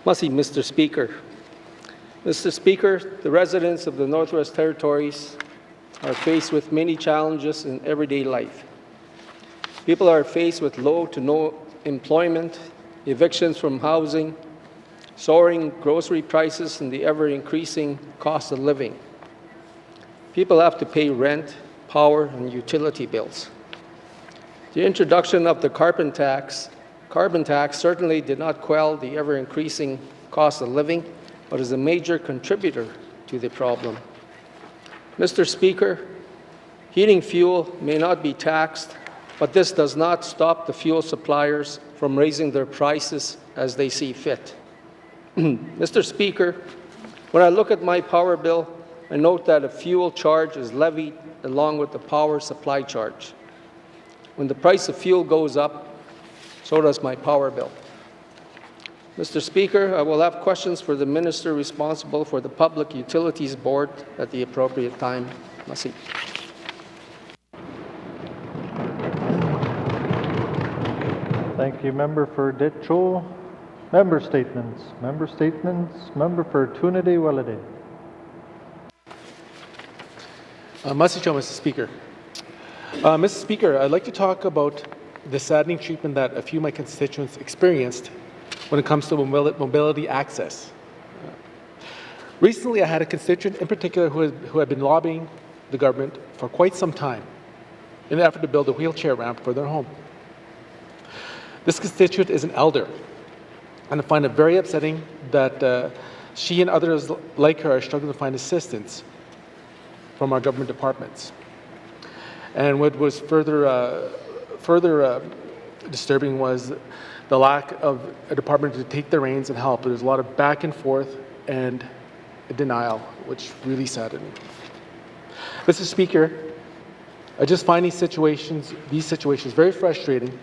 Mr. Speaker. Mr. Speaker, the residents of the Northwest Territories are faced with many challenges in everyday life. People are faced with low to no employment, evictions from housing, soaring grocery prices, and the ever-increasing cost of living. People have to pay rent, power, and utility bills. The introduction of the carbon tax certainly did not quell the ever-increasing cost of living, but is a major contributor to the problem. Mr. Speaker, heating fuel may not be taxed, but this does not stop the fuel suppliers from raising their prices as they see fit. Mr. Speaker, when I look at my power bill, I note that a fuel charge is levied along with the power supply charge. When the price of fuel goes up, so does my power bill. Mr. Speaker, I will have questions for the Minister responsible for the Public Utilities Board at the appropriate time. Merci. Thank you, member for Decho. Member statements. Member statements. Member for Tunity Wellade. Mr. Speaker. Mr. Speaker, I'd like to talk about the saddening treatment that a few of my constituents experienced when it comes to mobility access. Recently, I had a constituent in particular who had been lobbying the government for quite some time in an effort to build a wheelchair ramp for their home. This constituent is an elder, and I find it very upsetting that she and others like her are struggling to find assistance from our government departments. And what was further disturbing was the lack of a department to take the reins and help. There's a lot of back and forth and denial, which really saddened me. Mr. Speaker, I just find these situations very frustrating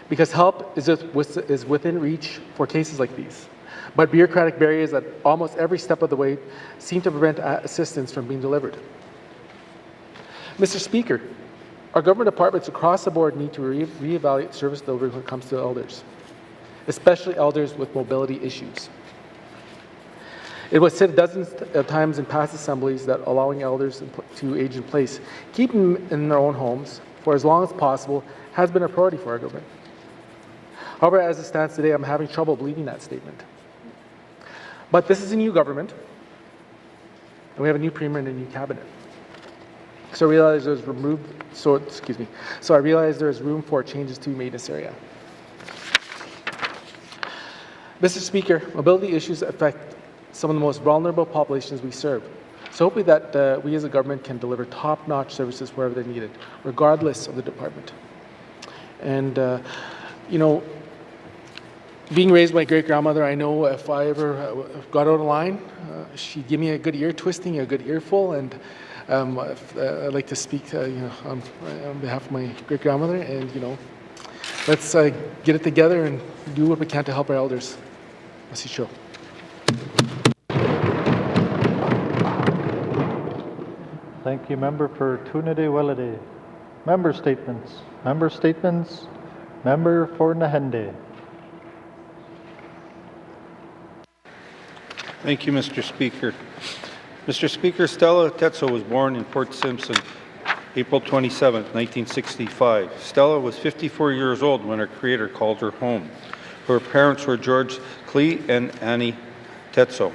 because help is within reach for cases like these. But bureaucratic barriers at almost every step of the way seem to prevent assistance from being delivered. Mr. Speaker, our government departments across the board need to reevaluate service delivery when it comes to elders, especially elders with mobility issues. It was said dozens of times in past assemblies that allowing elders to age in place, keep them in their own homes for as long as possible, has been a priority for our government. However, as it stands today, I'm having trouble believing that statement. But this is a new government, and we have a new premier and a new cabinet. So I realized there's So I realized there's room for changes to be made in this area. Mr. Speaker, mobility issues affect some of the most vulnerable populations we serve. So hopefully that we as a government can deliver top-notch services wherever they're needed, regardless of the department. And, being raised by my great-grandmother, I know if I ever got out of line, she'd give me a good ear twisting, a good earful, and I'd like to speak, on behalf of my great-grandmother, and, let's get it together and do what we can to help our elders. Merci chaud. Thank you, Member for Tunade-Wellade. Member statements. Member statements. Member for Nahende. Thank you, Mr. Speaker. Mr. Speaker, Stella Tetzel was born in Port Simpson, April 27, 1965. Stella was 54 years old when her creator called her home. Her parents were George Klee and Annie Tetzel.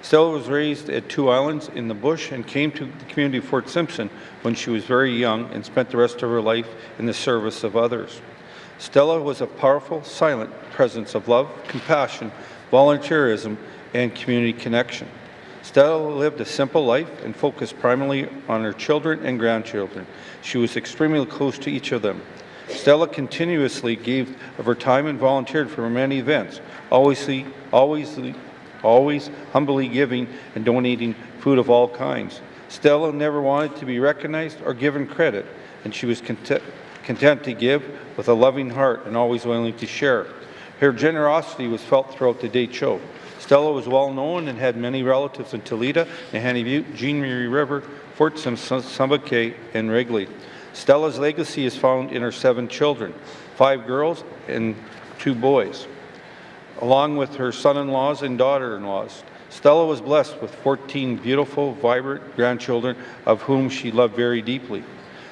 Stella was raised at Two Islands in the bush and came to the community of Fort Simpson when she was very young and spent the rest of her life in the service of others. Stella was a powerful, silent presence of love, compassion, volunteerism, and community connection. Stella lived a simple life and focused primarily on her children and grandchildren. She was extremely close to each of them. Stella continuously gave of her time and volunteered for many events, always humbly giving and donating food of all kinds. Stella never wanted to be recognized or given credit, and she was content to give with a loving heart and always willing to share. Her generosity was felt throughout the day show. Stella was well known and had many relatives in Toledo, Nahanni Butte, Jean Marie River, Fort Simpson, Sumbakay, and Wrigley. Stella's legacy is found in her 7 children, 5 girls and 2 boys, along with her son-in-laws and daughter-in-laws. Stella was blessed with 14 beautiful, vibrant grandchildren, of whom she loved very deeply.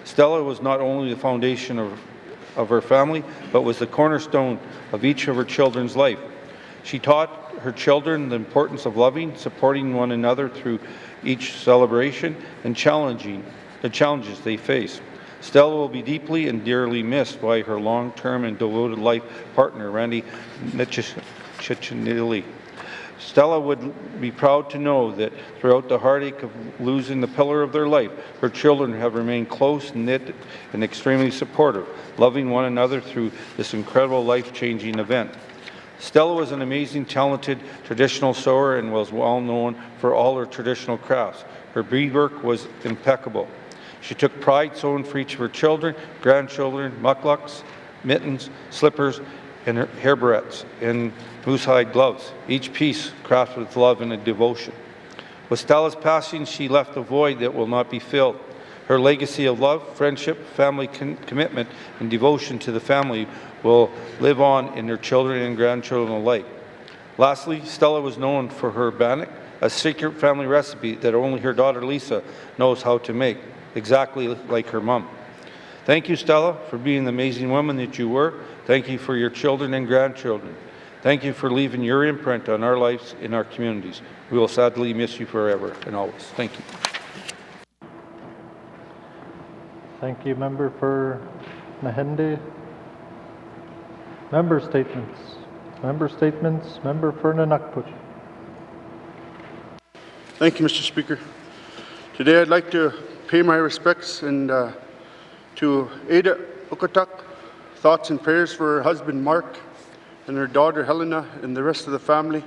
Stella was not only the foundation of her family, but was the cornerstone of each of her children's life. She taught her children the importance of loving, supporting one another through each celebration, and challenging the challenges they face. Stella will be deeply and dearly missed by her long-term and devoted life partner, Randy Chichinilli. Stella would be proud to know that throughout the heartache of losing the pillar of their life, her children have remained close, knit, and extremely supportive, loving one another through this incredible life-changing event. Stella was an amazing, talented traditional sewer and was well known for all her traditional crafts. Her beadwork was impeccable. She took pride sewing for each of her children, grandchildren, mucklucks, mittens, slippers, and her hair barrettes, and moose-hide gloves, each piece crafted with love and a devotion. With Stella's passing, she left a void that will not be filled. Her legacy of love, friendship, family commitment, and devotion to the family will live on in her children and grandchildren alike. Lastly, Stella was known for her bannock, a secret family recipe that only her daughter Lisa knows how to make, exactly like her mom. Thank you, Stella, for being the amazing woman that you were. Thank you for your children and grandchildren. Thank you for leaving your imprint on our lives in our communities. We will sadly miss you forever and always. Thank you. Thank you, Member for Nahende. Member statements. Member statements. Member for Nunukput. Thank you, Mr. Speaker. Today I'd like to pay my respects and to Ada Ukutuk. Thoughts and prayers for her husband Mark and her daughter Helena and the rest of the family.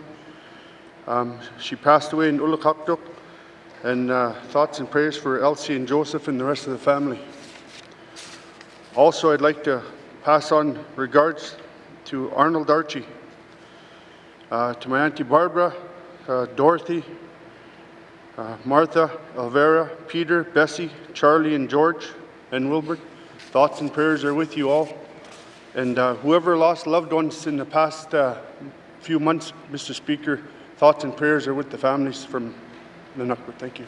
She passed away in Ulukaktuk. And thoughts and prayers for Elsie and Joseph and the rest of the family. Also, I'd like to pass on regards to Arnold Archie, to my Auntie Barbara, Dorothy, Martha, Elvira, Peter, Bessie, Charlie, and George, and Wilbert. Thoughts and prayers are with you all. And whoever lost loved ones in the past few months, Mr. Speaker, thoughts and prayers are with the families from the Nunukput. Thank you.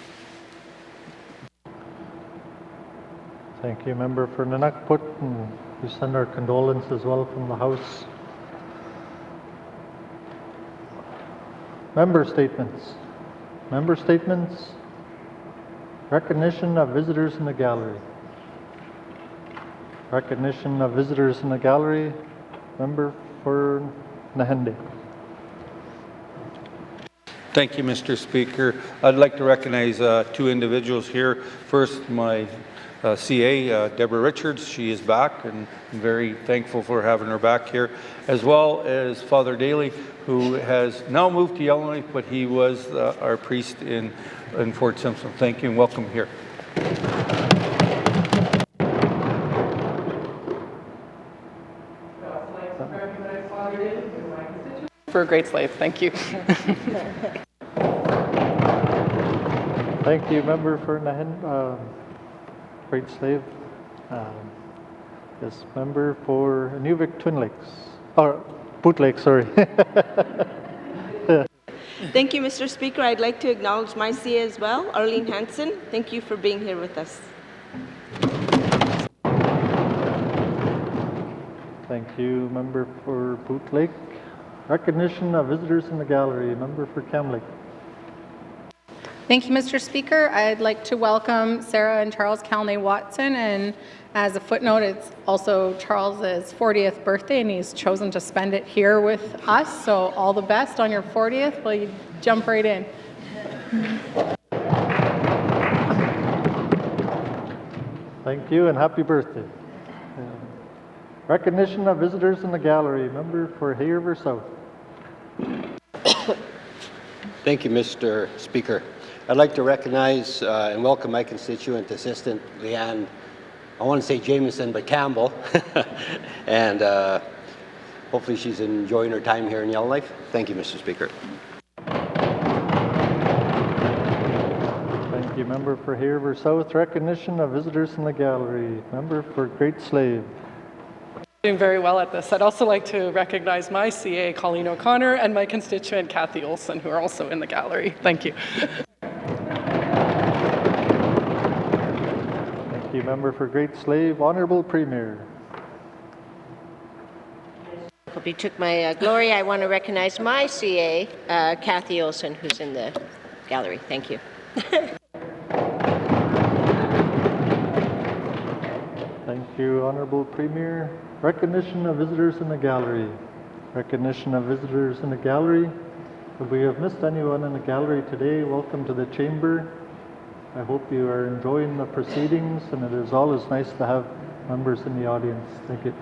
Thank you, Member for Nunukput, and we send our condolences as well from the House. Member statements. Member statements. Recognition of visitors in the gallery. Recognition of visitors in the gallery. Member for Nahende. Thank you, Mr. Speaker. I'd like to recognize two individuals here. First, my CA, Deborah Richards. She is back, and I'm very thankful for having her back here, as well as Father Daly, who has now moved to Yellowknife, but he was our priest in Fort Simpson. Thank you and welcome here. For a great slave, thank you. Thank you, member for Nahende, Great Slave. Yes, member for Inuvik Twin Lakes, or Boot Lake, sorry. Thank you, Mr. Speaker. I'd like to acknowledge my CA as well, Arlene Hansen. Thank you for being here with us. Thank you, member for Boot Lake. Recognition of visitors in the gallery, member for Cam Lake. Thank you, Mr. Speaker. I'd like to welcome Sarah and Charles Calney-Watson, and as a footnote, it's also Charles's 40th birthday, and he's chosen to spend it here with us, so all the best on your 40th. Will you jump right in? Thank you and happy birthday. Recognition of visitors in the gallery, member for Hayer South. Thank you, Mr. Speaker. I'd like to recognize and welcome my constituent assistant, Leanne, I want to say Jameson, but Campbell, and hopefully she's enjoying her time here in Yellowknife. Thank you, Mr. Speaker. Thank you, member for Hayer South. Recognition of visitors in the gallery, member for Great Slave. Doing very well at this. I'd also like to recognize my CA, Colleen O'Connor, and my constituent, Kathy Olson, who are also in the gallery. Thank you. Thank you, member for Great Slave. Honourable Premier. Hope you took my glory. I want to recognize my CA, Kathy Olson, who's in the gallery. Thank you. Thank you, Honourable Premier. Recognition of visitors in the gallery. Recognition of visitors in the gallery. If we have missed anyone in the gallery today, welcome to the chamber. I hope you are enjoying the proceedings, and it is always nice to have members in the audience. Thank you.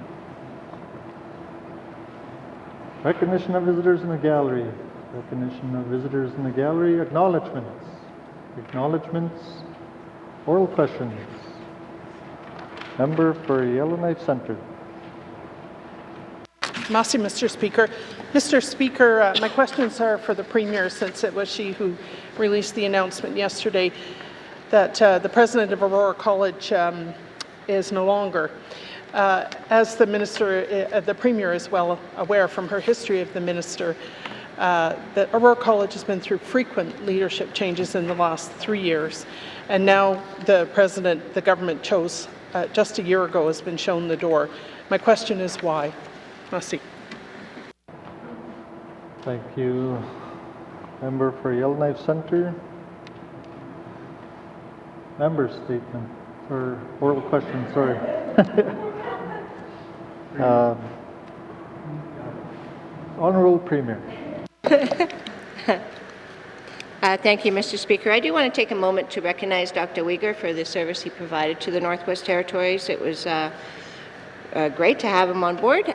Recognition of visitors in the gallery. Recognition of visitors in the gallery. Acknowledgements. Acknowledgements. Oral questions. Member for Yellowknife Centre. Merci, Mr. Speaker. Mr. Speaker, my questions are for the Premier, since it was she who released the announcement yesterday that the president of Aurora College is no longer. As the minister, the Premier is well aware from her history of the minister, that Aurora College has been through frequent leadership changes in the last 3 years, and now the president, the government chose just a year ago, has been shown the door. My question is why? Merci. Thank you. Member for Yellowknife Centre. Member statement or oral question, sorry. Honourable Premier. Thank you, Mr. Speaker. I do want to take a moment to recognize Dr. Uyghur for the service he provided to the Northwest Territories. It was great to have him on board.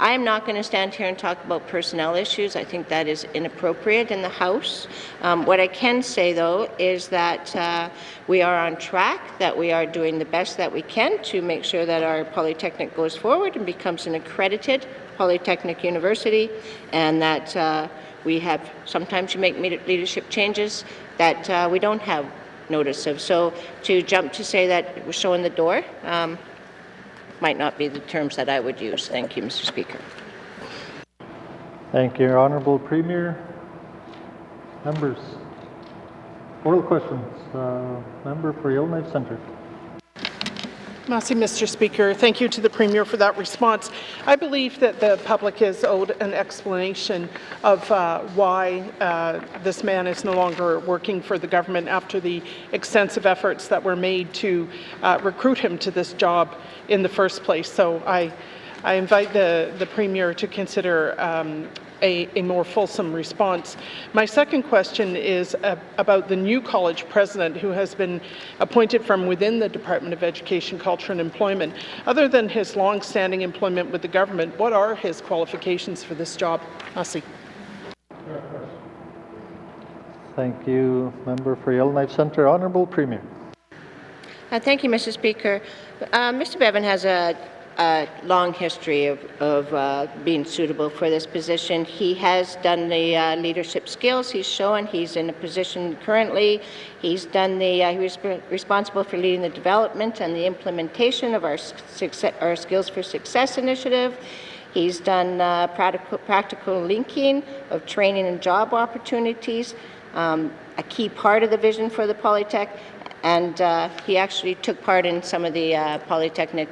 I am not going to stand here and talk about personnel issues. I think that is inappropriate in the House. What I can say, though, is that we are on track, that we are doing the best that we can to make sure that our Polytechnic goes forward and becomes an accredited Polytechnic university, and that we have, sometimes you make leadership changes that we don't have notice of. So to jump to say that we're showing the door, might not be the terms that I would use. Thank you, Mr. Speaker. Thank you, Honourable Premier. Members, oral questions. Member for Yellowknife Centre. Merci, Mr. Speaker. Thank you to the Premier for that response. I believe that the public is owed an explanation of why this man is no longer working for the government after the extensive efforts that were made to recruit him to this job in the first place. So I invite the Premier to consider a more fulsome response. My second question is about the new college president who has been appointed from within the Department of Education, Culture and Employment. Other than his long-standing employment with the government, what are his qualifications for this job? Merci. Thank you. Member for Yellowknife Centre, Honourable Premier. Thank you, Mr. Speaker. Mr. Bevan has a long history of being suitable for this position. He has done the leadership skills he's shown. He's in a position currently. He's done he was responsible for leading the development and the implementation of our Skills for Success initiative. He's done practical linking of training and job opportunities, a key part of the vision for the Polytech. And he actually took part in some of the Polytechnic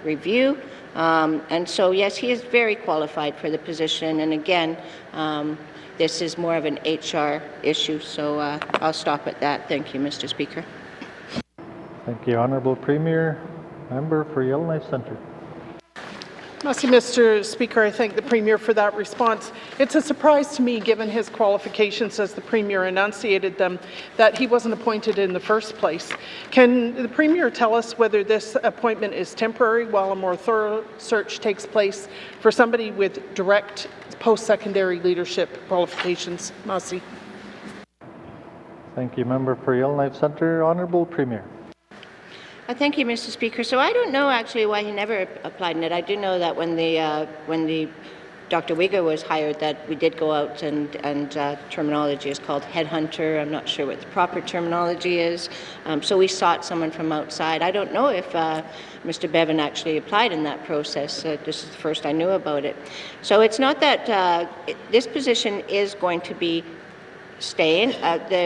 review. And so, yes, he is very qualified for the position. And again, this is more of an HR issue. So I'll stop at that. Thank you, Mr. Speaker. Thank you, Honourable Premier. Member for Yellowknife Centre. Merci, Mr. Speaker. I thank the Premier for that response. It's a surprise to me, given his qualifications as the Premier enunciated them, that he wasn't appointed in the first place. Can the Premier tell us whether this appointment is temporary while a more thorough search takes place for somebody with direct post-secondary leadership qualifications? Merci. Thank you, Member for Yellowknife Centre. Honourable Premier. Thank you, Mr. Speaker. So I don't know actually why he never applied in it. I do know that when the Dr. Uyghur was hired, that we did go out and terminology is called headhunter. I'm not sure what the proper terminology is. So we sought someone from outside. I don't know if Mr. Bevan actually applied in that process. This is the first I knew about it. So it's not that this position is going to be staying.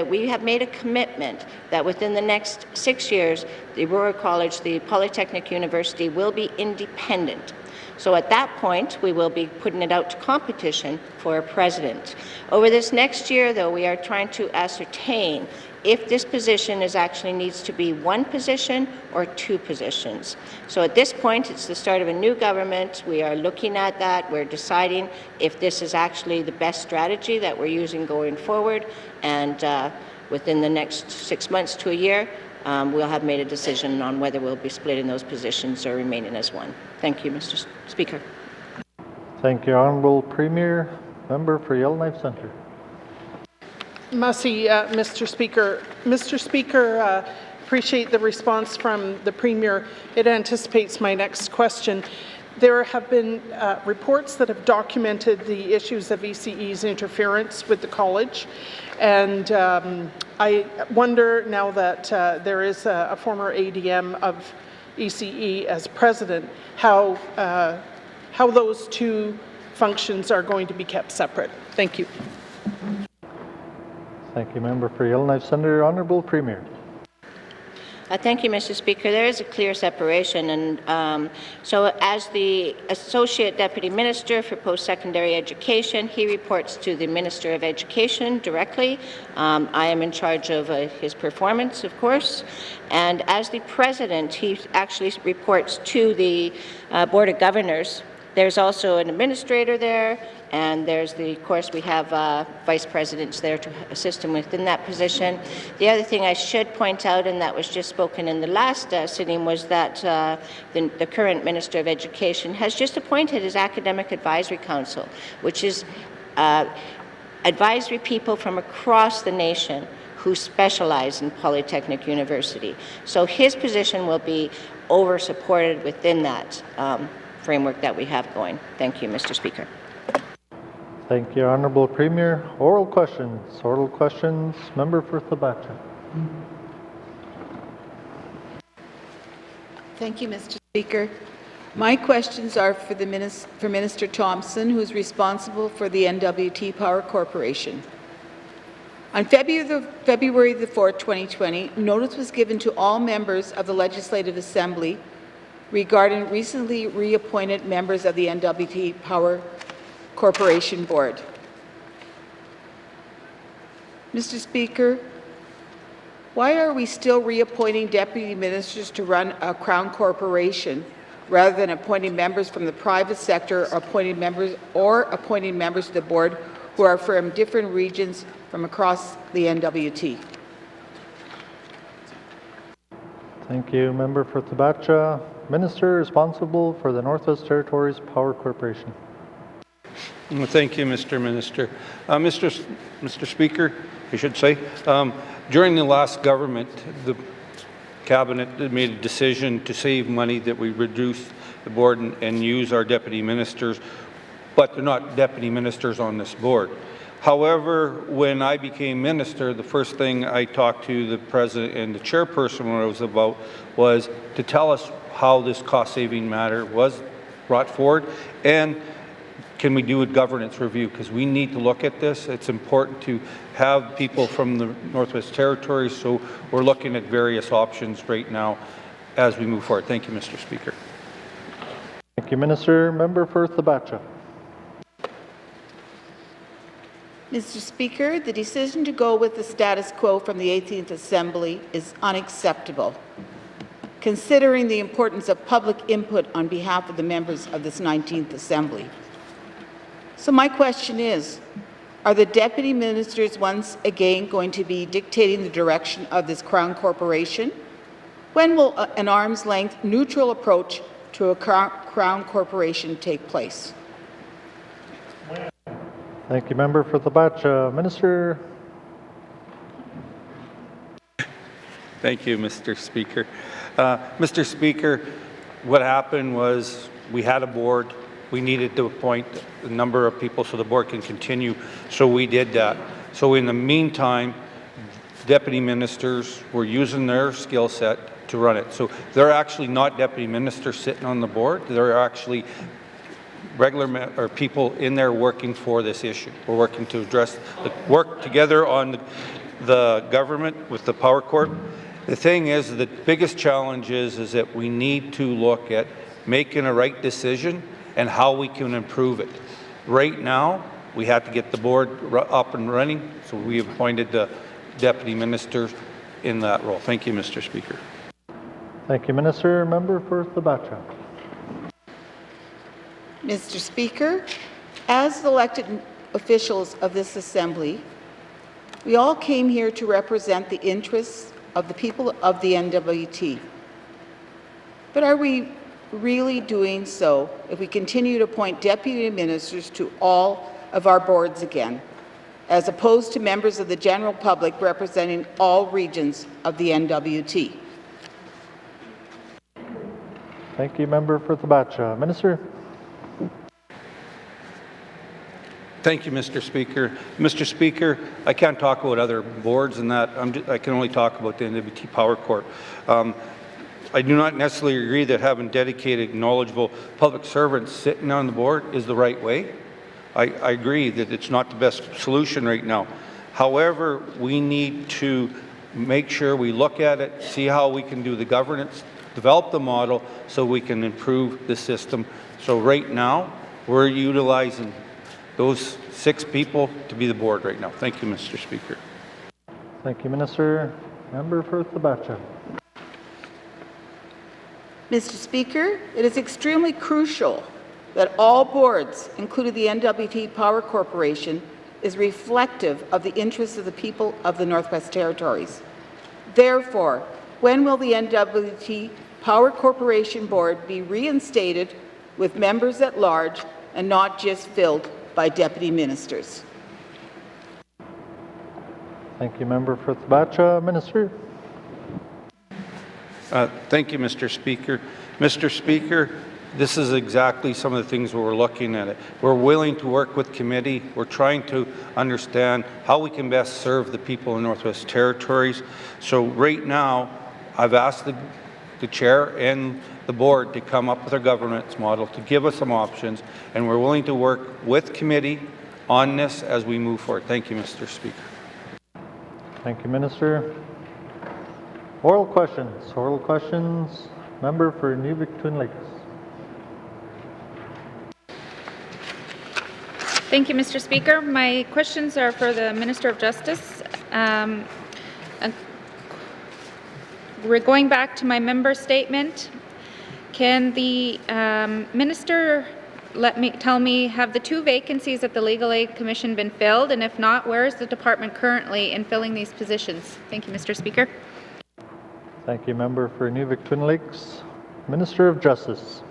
We have made a commitment that within the next 6 years, the Aurora College, the Polytechnic University, will be independent. So at that point, we will be putting it out to competition for a president. Over this next year, though, we are trying to ascertain if this position actually needs to be one position or two positions. So at this point, it's the start of a new government. We are looking at that. We're deciding if this is actually the best strategy that we're using going forward. And within the next 6 months to a year, we'll have made a decision on whether we'll be splitting those positions or remaining as one. Thank you, Mr. Speaker. Thank you, Honourable Premier. Member for Yellowknife Centre. Merci, Mr. Speaker. Mr. Speaker, appreciate the response from the Premier. It anticipates my next question. There have been reports that have documented the issues of ECE's interference with the college, and I wonder now that there is a former ADM of ECE as president, how those two functions are going to be kept separate. Thank you. Thank you, Member for Yellowknife Centre. Honourable Premier. Thank you, Mr. Speaker. There is a clear separation, and so as the Associate Deputy Minister for Post-Secondary Education, he reports to the Minister of Education directly. I am in charge of his performance, of course, and as the President, he actually reports to the Board of Governors. There's also an administrator there, and of course, we have vice presidents there to assist him within that position. The other thing I should point out, and that was just spoken in the last sitting, was that the current Minister of Education has just appointed his Academic Advisory Council, which is advisory people from across the nation who specialize in Polytechnic University. So his position will be over-supported within that framework that we have going. Thank you, Mr. Speaker. Thank you, Honourable Premier. Oral questions. Oral questions. Member for Thabacha. Thank you, Mr. Speaker. My questions are for Minister Thompson, who is responsible for the N.W.T. Power Corporation. On February the 4th, 2020, notice was given to all members of the Legislative Assembly regarding recently reappointed members of the N.W.T. Power Corporation Board. Mr. Speaker, why are we still reappointing deputy ministers to run a Crown corporation rather than appointing members from the private sector or appointing members to the board who are from different regions from across the N.W.T.? Thank you. Member for Thabacha. Minister responsible for the Northwest Territories Power Corporation. Well, thank you, Mr. Minister. Mr. Speaker, I should say, during the last government, the Cabinet made a decision to save money that we reduce the board and use our deputy ministers, but they're not deputy ministers on this board. However, when I became minister, the first thing I talked to the president and the chairperson was to tell us how this cost-saving matter was brought forward, and can we do a governance review? Because we need to look at this. It's important to have people from the Northwest Territories, so we're looking at various options right now as we move forward. Thank you, Mr. Speaker. Thank you, Minister. Member for Thabacha. Mr. Speaker, the decision to go with the status quo from the 18th Assembly is unacceptable, considering the importance of public input on behalf of the members of this 19th Assembly. So my question is, are the deputy ministers once again going to be dictating the direction of this Crown Corporation? When will an arm's length neutral approach to a Crown Corporation take place? Thank you, Member for Thabacha. Minister. Thank you, Mr. Speaker. Mr. Speaker, what happened was we had a board. We needed to appoint a number of people so the board can continue, so we did that. So in the meantime, deputy ministers were using their skill set to run it. So they're actually not deputy ministers sitting on the board. They're actually regular or people in there working for this issue. We're working to work together on the government with the Power Corp. The thing is, the biggest challenge is that we need to look at making a right decision and how we can improve it. Right now, we have to get the board up and running, so we appointed the deputy ministers in that role. Thank you, Mr. Speaker. Thank you, Minister. Member for Thabacha. Mr. Speaker, as elected officials of this Assembly, we all came here to represent the interests of the people of the N.W.T. But are we really doing so if we continue to appoint deputy ministers to all of our boards again, as opposed to members of the general public representing all regions of the N.W.T.? Thank you, Member for Thabacha. Minister. Thank you, Mr. Speaker. Mr. Speaker, I can't talk about other boards and that. I can only talk about the N.W.T. Power Corp. I do not necessarily agree that having dedicated, knowledgeable public servants sitting on the board is the right way. I agree that it's not the best solution right now. However, we need to make sure we look at it, see how we can do the governance, develop the model so we can improve the system. So right now, we're utilizing those 6 people to be the board right now. Thank you, Mr. Speaker. Thank you, Minister. Member for Thabacha. Mr. Speaker, it is extremely crucial that all boards, including the N.W.T. Power Corporation, is reflective of the interests of the people of the Northwest Territories. Therefore, when will the N.W.T. Power Corporation Board be reinstated with members at large and not just filled by deputy ministers? Thank you, Member for Thabacha. Minister. Thank you, Mr. Speaker. Mr. Speaker, this is exactly some of the things where we're looking at it. We're willing to work with committee. We're trying to understand how we can best serve the people in Northwest Territories. So right now, I've asked the chair and the board to come up with a governance model to give us some options, and we're willing to work with committee on this as we move forward. Thank you, Mr. Speaker. Thank you, Minister. Oral questions. Oral questions. Member for Inuvik-Twin Lakes. Thank you, Mr. Speaker. My questions are for the Minister of Justice. We're going back to my member statement. Can the Minister tell me, have the 2 vacancies at the Legal Aid Commission been filled? And if not, where is the department currently in filling these positions? Thank you, Mr. Speaker. Thank you, Member for Inuvik-Twin Lakes. Minister of Justice.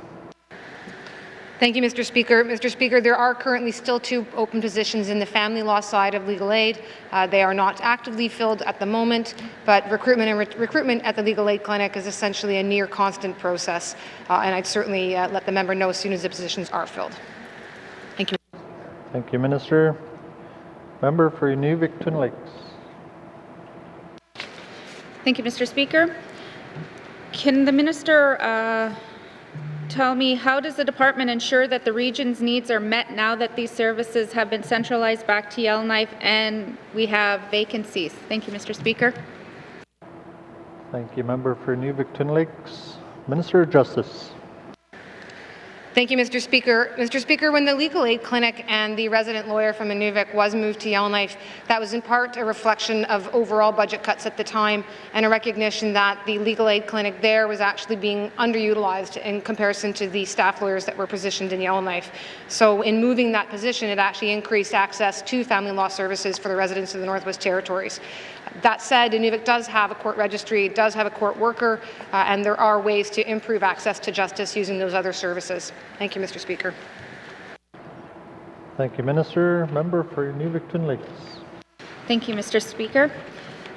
Thank you, Mr. Speaker. Mr. Speaker, there are currently still 2 open positions in the family law side of legal aid. They are not actively filled at the moment, but recruitment at the legal aid clinic is essentially a near constant process, and I'd certainly let the member know as soon as the positions are filled. Thank you. Thank you, Minister. Member for Inuvik-Twin Lakes. Thank you, Mr. Speaker. Can the Minister tell me, how does the department ensure that the region's needs are met now that these services have been centralized back to Yellowknife and we have vacancies? Thank you, Mr. Speaker. Thank you, Member for Inuvik-Twin Lakes. Minister of Justice. Thank you, Mr. Speaker. Mr. Speaker, when the legal aid clinic and the resident lawyer from Inuvik was moved to Yellowknife, that was in part a reflection of overall budget cuts at the time and a recognition that the legal aid clinic there was actually being underutilized in comparison to the staff lawyers that were positioned in Yellowknife. So in moving that position, it actually increased access to family law services for the residents of the Northwest Territories. That said, Inuvik does have a court registry, it does have a court worker, and there are ways to improve access to justice using those other services. Thank you, Mr. Speaker. Thank you, Minister. Member for Inuvik-Twin Lakes. Thank you, Mr. Speaker.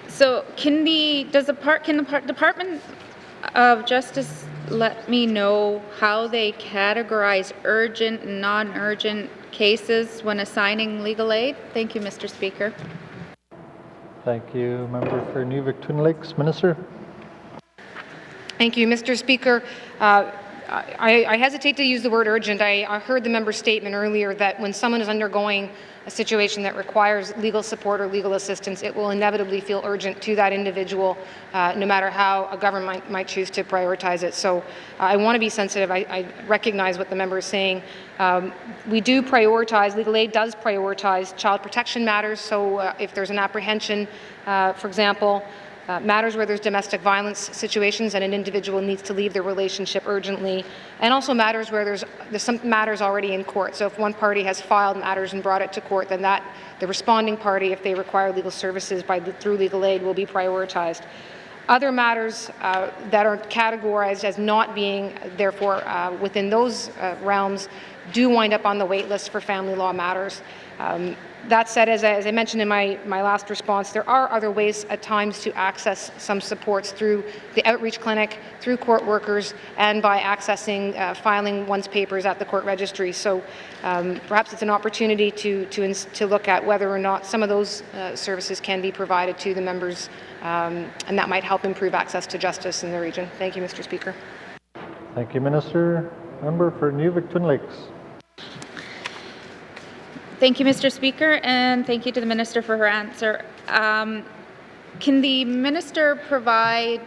So can the Department of Justice let me know how they categorize urgent and non-urgent cases when assigning legal aid? Thank you, Mr. Speaker. Thank you, Member for Inuvik-Twin Lakes. Minister. Thank you, Mr. Speaker. I hesitate to use the word urgent. I heard the member's statement earlier that when someone is undergoing a situation that requires legal support or legal assistance, it will inevitably feel urgent to that individual, no matter how a government might choose to prioritize it. So I want to be sensitive. I recognize what the member is saying. We do prioritize, legal aid does prioritize child protection matters. So if there's an apprehension, for example, matters where there's domestic violence situations and an individual needs to leave their relationship urgently, and also matters where there's some matters already in court. So if one party has filed matters and brought it to court, then the responding party, if they require legal services through legal aid, will be prioritized. Other matters that are categorized as not being, therefore, within those realms do wind up on the wait list for family law matters. That said, as I mentioned in my last response, there are other ways at times to access some supports through the outreach clinic, through court workers, and by accessing filing one's papers at the court registry. So perhaps it's an opportunity to look at whether or not some of those services can be provided to the members, and that might help improve access to justice in the region. Thank you, Mr. Speaker. Thank you, Minister. Member for Inuvik-Twin Lakes. Thank you, Mr. Speaker, and thank you to the Minister for her answer. Can the Minister provide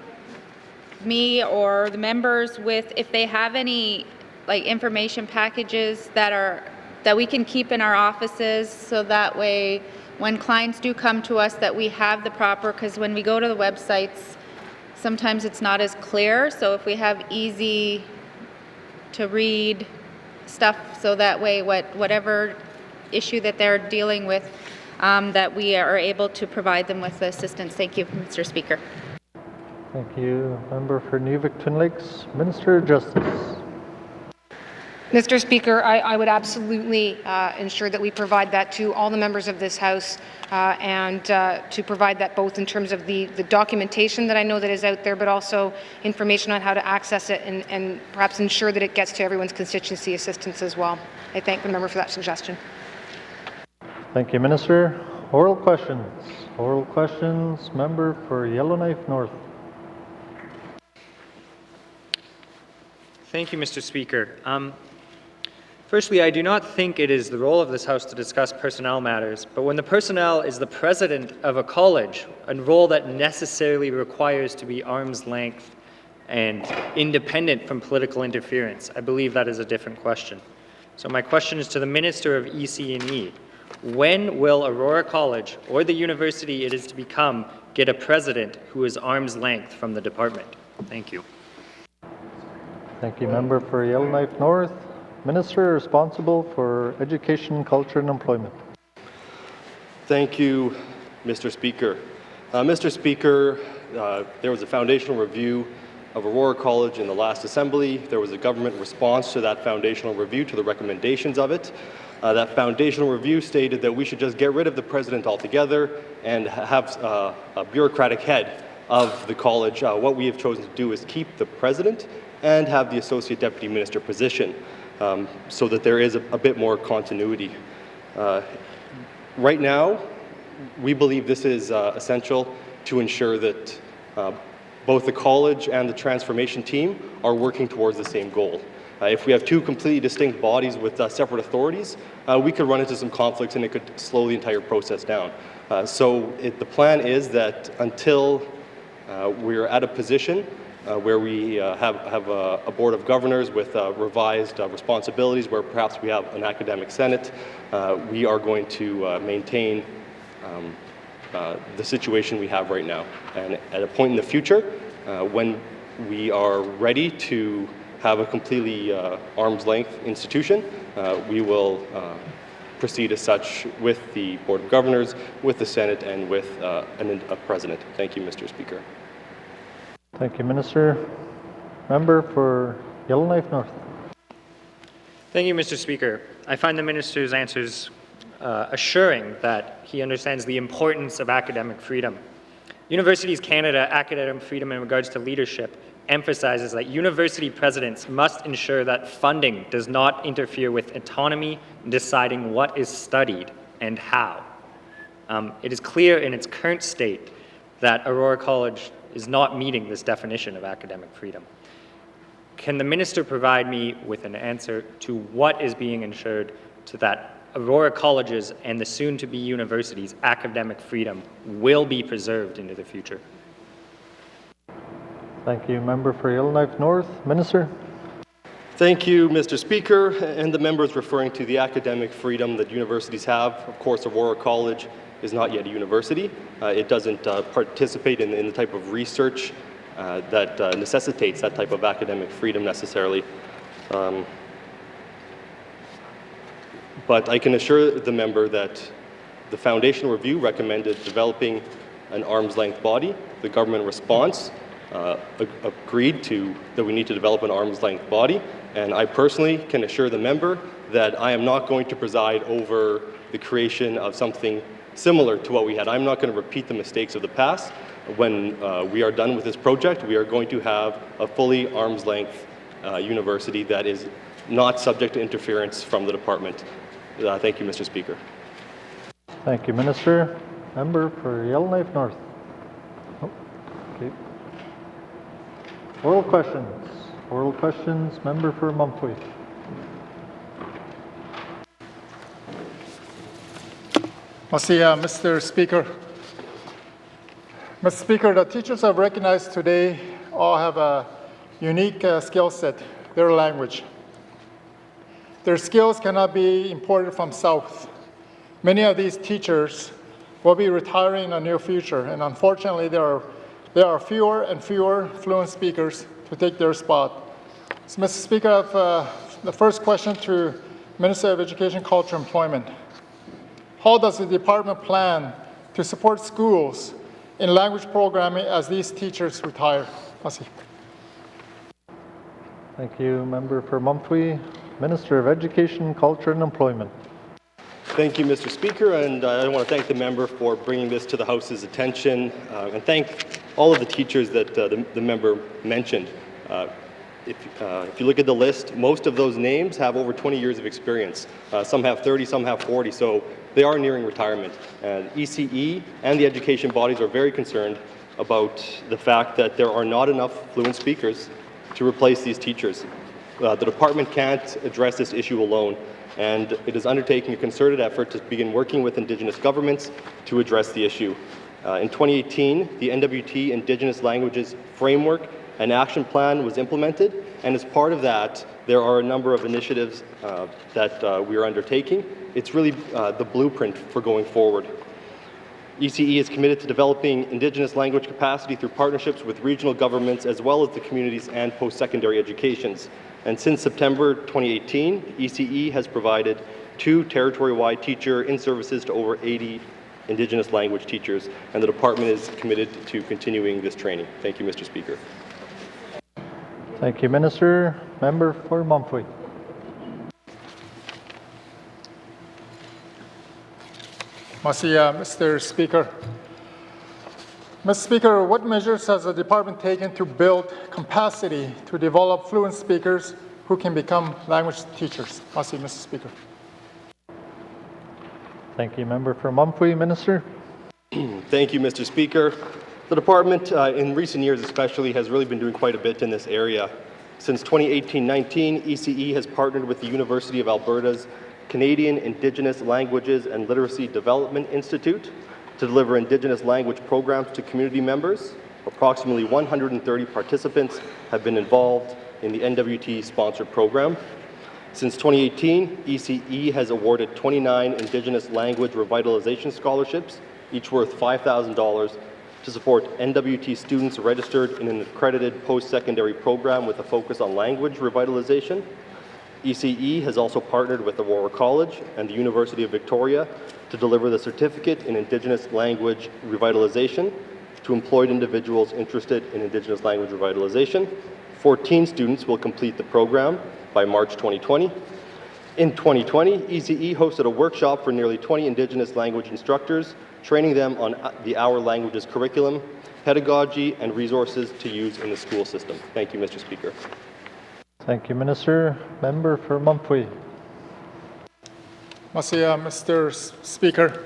me or the members with, if they have any information packages that we can keep in our offices, so that way when clients do come to us that we have the proper, because when we go to the websites, sometimes it's not as clear. So if we have easy to read stuff, so that way whatever issue that they're dealing with, that we are able to provide them with assistance. Thank you, Mr. Speaker. Thank you. Member for Inuvik-Twin Lakes. Minister of Justice. Mr. Speaker, I would absolutely ensure that we provide that to all the members of this House, and to provide that both in terms of the documentation that I know that is out there, but also information on how to access it and perhaps ensure that it gets to everyone's constituency assistance as well. I thank the member for that suggestion. Thank you, Minister. Oral questions. Oral questions. Member for Yellowknife North. Thank you, Mr. Speaker. Firstly, I do not think it is the role of this House to discuss personnel matters, but when the personnel is the president of a college, a role that necessarily requires to be arm's length and independent from political interference? I believe that is a different question. So my question is to the Minister of EC&E. When will Aurora College, or the university it is to become, get a president who is arm's length from the department? Thank you. Thank you, Member for Yellowknife North. Minister responsible for Education, Culture and Employment. Thank you, Mr. Speaker. Mr. Speaker, there was a foundational review of Aurora College in the last Assembly. There was a government response to that foundational review, to the recommendations of it. That foundational review stated that we should just get rid of the president altogether and have a bureaucratic head of the college. What we have chosen to do is keep the president and have the associate deputy minister position so that there is a bit more continuity. Right now, we believe this is essential to ensure that both the college and the transformation team are working towards the same goal. If we have two completely distinct bodies with separate authorities, we could run into some conflicts and it could slow the entire process down. The plan is that until we're at a position where we have a board of governors with revised responsibilities, where perhaps we have an academic senate, we are going to maintain the situation we have right now. And at a point in the future, when we are ready to have a completely arm's length institution, we will proceed as such with the Board of Governors, with the Senate, and with a President. Thank you, Mr. Speaker. Thank you, Minister. Member for Yellowknife North. Thank you, Mr. Speaker. I find the Minister's answers assuring that he understands the importance of academic freedom. Universities Canada Academic Freedom in regards to leadership emphasizes that university presidents must ensure that funding does not interfere with autonomy in deciding what is studied and how. It is clear in its current state that Aurora College is not meeting this definition of academic freedom. Can the Minister provide me with an answer to what is being ensured so that Aurora Colleges and the soon-to-be universities' academic freedom will be preserved into the future? Thank you, Member for Yellowknife North. Minister. Thank you, Mr. Speaker, and the members referring to the academic freedom that universities have. Of course, Aurora College is not yet a university. It doesn't participate in the type of research that necessitates that type of academic freedom necessarily. But I can assure the member that the foundational review recommended developing an arm's length body. The government response agreed that we need to develop an arm's length body, and I personally can assure the member that I am not going to preside over the creation of something similar to what we had. I'm not going to repeat the mistakes of the past. When we are done with this project, we are going to have a fully arm's length university that is not subject to interference from the department. Thank you, Mr. Speaker. Thank you, Minister. Member for Yellowknife North. Oh, okay. Oral questions. Oral questions. Member for Mumfway. Mr. Speaker. Mr. Speaker, the teachers I've recognized today all have a unique skill set, their language. Their skills cannot be imported from South. Many of these teachers will be retiring in the near future, and unfortunately there are fewer and fewer fluent speakers to take their spot. So, Mr. Speaker, I have the first question to Minister of Education, Culture, and Employment. How does the department plan to support schools in language programming as these teachers retire? Merci. Thank you, Member for Mumfway. Minister of Education, Culture and Employment. Thank you, Mr. Speaker, and I want to thank the member for bringing this to the House's attention, and thank all of the teachers that the member mentioned. If you look at the list, most of those names have over 20 years of experience. Some have 30, some have 40, so they are nearing retirement. And ECE and the education bodies are very concerned about the fact that there are not enough fluent speakers to replace these teachers. The department can't address this issue alone, and it is undertaking a concerted effort to begin working with Indigenous governments to address the issue. In 2018, the N.W.T. Indigenous Languages Framework an action plan was implemented, and as part of that, there are a number of initiatives that we are undertaking. It's really the blueprint for going forward. ECE is committed to developing Indigenous language capacity through partnerships with regional governments as well as the communities and post-secondary educations. And since September 2018, ECE has provided 2 territory-wide teacher in-services to over 80 Indigenous language teachers, and the department is committed to continuing this training. Thank you, Mr. Speaker. Thank you, Minister. Member for Mumfree. Mr. Speaker. Mr. Speaker, what measures has the department taken to build capacity to develop fluent speakers who can become language teachers? Mr. Speaker. Thank you, Member for Mumfree. Minister. Thank you, Mr. Speaker. The department, in recent years especially, has really been doing quite a bit in this area. Since 2018-19, ECE has partnered with the University of Alberta's Canadian Indigenous Languages and Literacy Development Institute to deliver Indigenous language programs to community members. Approximately 130 participants have been involved in the N.W.T. sponsored program. Since 2018, ECE has awarded 29 Indigenous language revitalization scholarships, each worth $5,000, to support N.W.T. students registered in an accredited post-secondary program with a focus on language revitalization. ECE has also partnered with Aurora College and the University of Victoria to deliver the Certificate in Indigenous Language Revitalization to employed individuals interested in Indigenous language revitalization. 14 students will complete the program by March 2020. In 2020, ECE hosted a workshop for nearly 20 Indigenous language instructors, training them on the Our Languages curriculum, pedagogy, and resources to use in the school system. Thank you, Mr. Speaker. Thank you, Minister. Member for Mumfree. Mr. Speaker.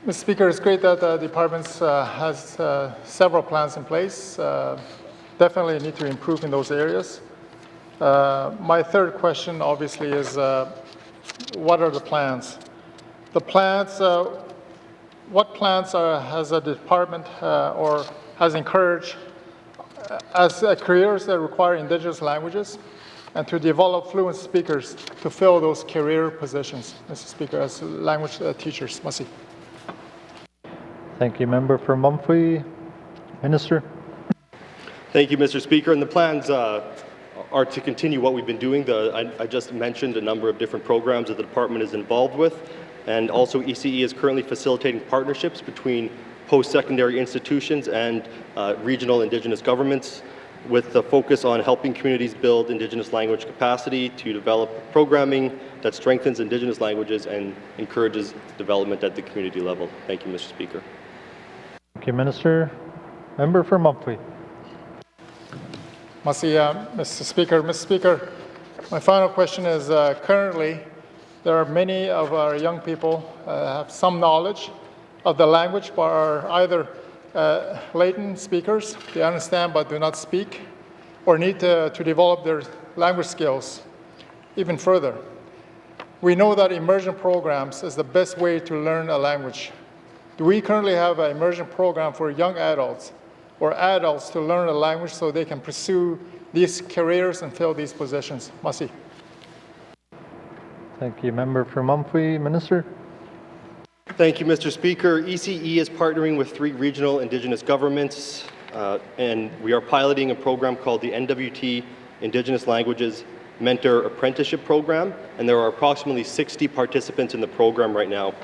Mr. Speaker, it's great that the department has several plans in place. Definitely need to improve in those areas. My third question, obviously, is what are the plans? The plans, what plans has a department or has encouraged as careers that require Indigenous languages and to develop fluent speakers to fill those career positions, Mr. Speaker, as language teachers? Masi. Thank you, Member for Mumfree. Minister. Thank you, Mr. Speaker. And the plans are to continue what we've been doing. I just mentioned a number of different programs that the department is involved with, and also ECE is currently facilitating partnerships between post-secondary institutions and regional Indigenous governments with the focus on helping communities build Indigenous language capacity to develop programming that strengthens Indigenous languages and encourages development at the community level. Thank you, Mr. Speaker. Thank you, Minister. Member for Mumfree. Mr. Speaker. Mr. Speaker, my final question is currently there are many of our young people have some knowledge of the language but are either latent speakers, they understand but do not speak, or need to develop their language skills even further. We know that immersion programs is the best way to learn a language. Do we currently have an immersion program for young adults or adults to learn a language so they can pursue these careers and fill these positions? Masi. Thank you, Member for Mumfree. Minister. Thank you, Mr. Speaker. ECE is partnering with 3 regional Indigenous governments, and we are piloting a program called the N.W.T. Indigenous Languages Mentor Apprenticeship Program, and there are approximately 60 participants in the program right now.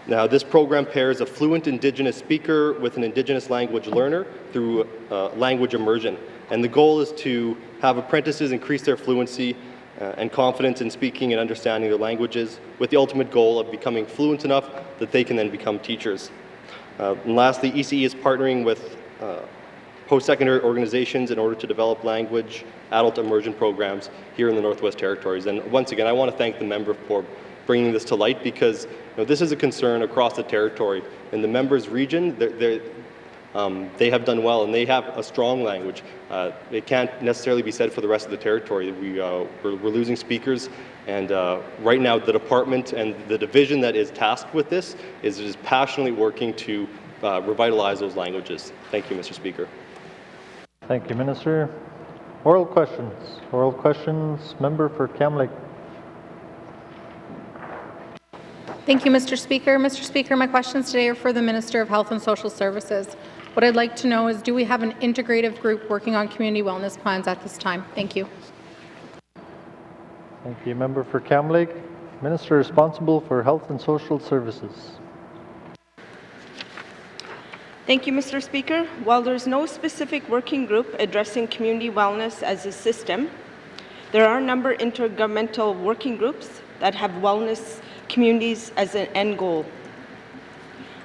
Now, this program pairs a fluent Indigenous speaker with an Indigenous language learner through language immersion, and the goal is to have apprentices increase their fluency and confidence in speaking and understanding their languages, with the ultimate goal of becoming fluent enough that they can then become teachers. And lastly, ECE is partnering with post-secondary organizations in order to develop language adult immersion programs here in the Northwest Territories. And once again, I want to thank the member for bringing this to light, because this is a concern across the territory. In the members' region, they have done well, and they have a strong language. It can't necessarily be said for the rest of the territory. We're losing speakers, and right now the department and the division that is tasked with this is passionately working to revitalize those languages. Thank you, Mr. Speaker. Thank you, Minister. Oral questions. Oral questions. Member for Kamloops. Thank you, Mr. Speaker. Mr. Speaker, my questions today are for the Minister of Health and Social Services. What I'd like to know is, do we have an integrative group working on community wellness plans at this time? Thank you. Thank you, Member for Kamloops. Minister responsible for Health and Social Services. Thank you, Mr. Speaker. While there's no specific working group addressing community wellness as a system, there are a number of intergovernmental working groups that have wellness communities as an end goal.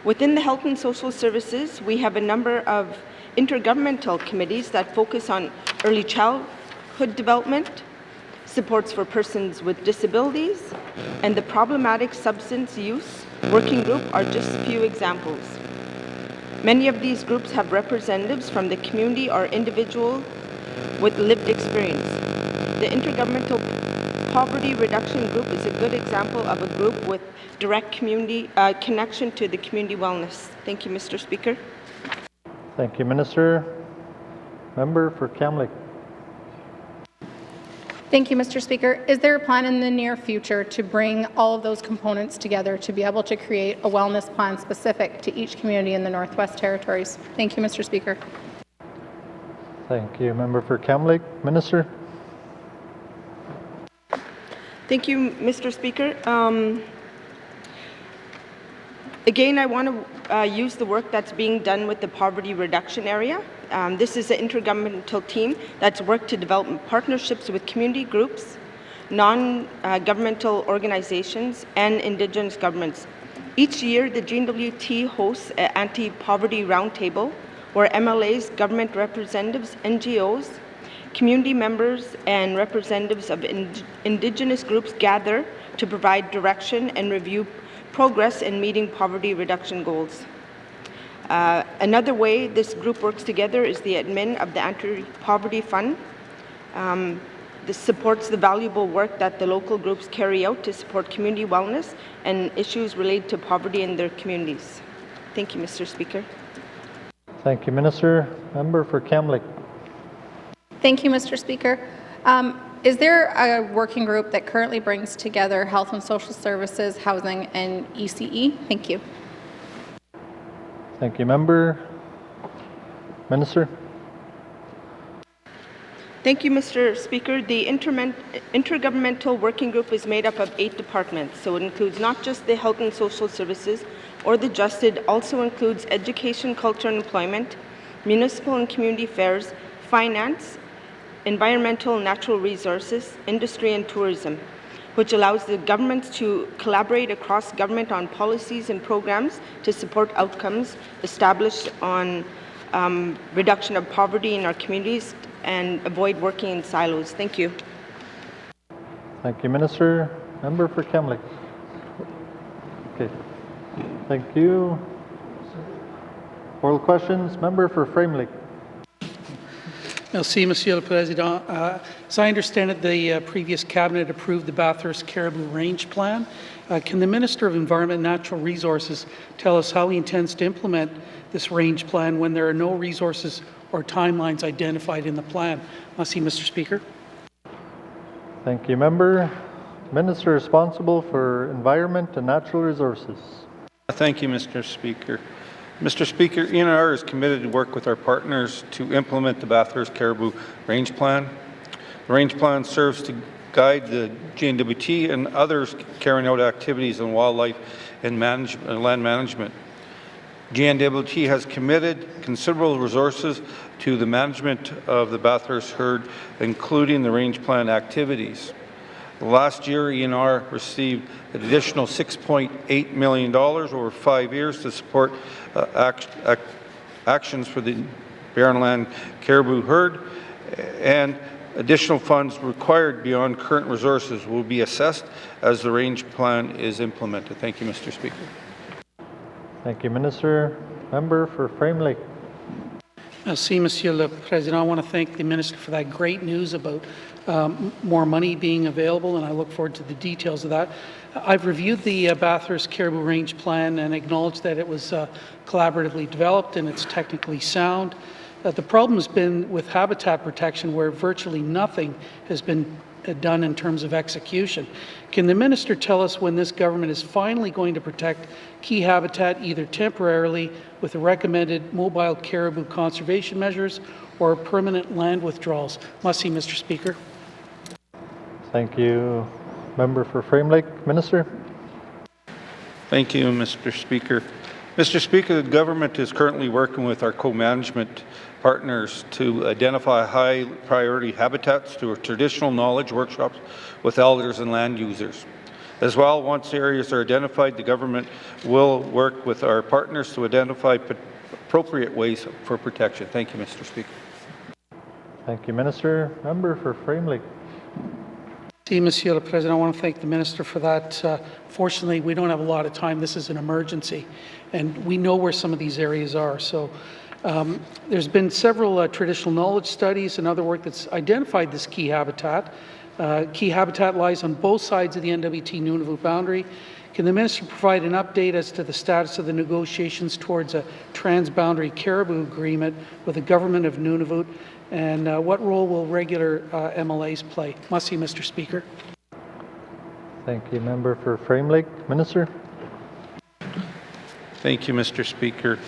Within the Health and Social Services, we have a number of intergovernmental committees that focus on early childhood development, supports for persons with disabilities, and the problematic substance use working group are just a few examples. Many of these groups have representatives from the community or individual with lived experience. The Intergovernmental Poverty Reduction Group is a good example of a group with direct community connection to the community wellness. Thank you, Mr. Speaker. Thank you, Minister. Member for Kamloops. Thank you, Mr. Speaker. Is there a plan in the near future to bring all of those components together to be able to create a wellness plan specific to each community in the Northwest Territories? Thank you, Mr. Speaker. Thank you, Member for Kamloops. Minister. Thank you, Mr. Speaker. Again, I want to use the work that's being done with the poverty reduction area. This is an intergovernmental team that's worked to develop partnerships with community groups, non-governmental organizations, and Indigenous governments. Each year, the N.W.T hosts an anti-poverty roundtable where MLAs, government representatives, NGOs, community members, and representatives of Indigenous groups gather to provide direction and review progress in meeting poverty reduction goals. Another way this group works together is the admin of the Anti-Poverty Fund. This supports the valuable work that the local groups carry out to support community wellness and issues related to poverty in their communities. Thank you, Mr. Speaker. Thank you, Minister. Member for Kamloops. Thank you, Mr. Speaker. Is there a working group that currently brings together Health and Social Services, Housing, and ECE? Thank you. Thank you, Member. Minister. Thank you, Mr. Speaker. The Intergovernmental Working Group is made up of 8 departments, so it includes not just the Health and Social Services or the Just, it also includes Education, Culture and Employment, Municipal and Community Affairs, Finance, Environmental and Natural Resources, Industry and Tourism, which allows the governments to collaborate across government on policies and programs to support outcomes established on reduction of poverty in our communities and avoid working in silos. Thank you. Thank you, Minister. Member for Kamloops. Okay. Thank you. Oral questions. Member for Framley. Merci, Monsieur le Président. As I understand it, the previous Cabinet approved the Bathurst Caribou Range Plan. Can the Minister of Environment and Natural Resources tell us how he intends to implement this range plan when there are no resources or timelines identified in the plan? Merci, Mr. Speaker. Thank you, Member. Minister responsible for Environment and Natural Resources. Thank you, Mr. Speaker. Mr. Speaker, ENR is committed to work with our partners to implement the Bathurst Caribou Range Plan. The range plan serves to guide the N.W.T and others carrying out activities in wildlife and land management. N.W.T has committed considerable resources to the management of the Bathurst herd, including the range plan activities. Last year, ENR received an additional $6.8 million over 5 years to support actions for the Barren Land caribou herd, and additional funds required beyond current resources will be assessed as the range plan is implemented. Thank you, Mr. Speaker. Thank you, Minister. Member for Framley. Merci, Monsieur le Président. I want to thank the Minister for that great news about more money being available, and I look forward to the details of that. I've reviewed the Bathurst Caribou Range Plan and acknowledge that it was collaboratively developed and it's technically sound. The problem has been with habitat protection, where virtually nothing has been done in terms of execution. Can the minister tell us when this government is finally going to protect key habitat, either temporarily with the recommended mobile caribou conservation measures or permanent land withdrawals? Must see, Mr. Speaker. Thank you. Member for Frame Lake, Minister. Thank you, Mr. Speaker. Mr. Speaker, the government is currently working with our co-management partners to identify high priority habitats through traditional knowledge workshops with elders and land users. As well, once areas are identified, the government will work with our partners to identify appropriate ways for protection. Thank you, Mr. Speaker. Thank you, Minister. Member for Frame Lake. See, Monsieur le Président, I want to thank the Minister for that. Fortunately, we don't have a lot of time. This is an emergency, and we know where some of these areas are. So there's been several traditional knowledge studies and other work that's identified this key habitat. Key habitat lies on both sides of the N.W.T. Nunavut boundary. Can the Minister provide an update as to the status of the negotiations towards a transboundary caribou agreement with the government of Nunavut, and what role will regular MLAs play? Must see, Mr. Speaker. Thank you, Member for Frame Lake. Minister. Thank you, Mr. Speaker.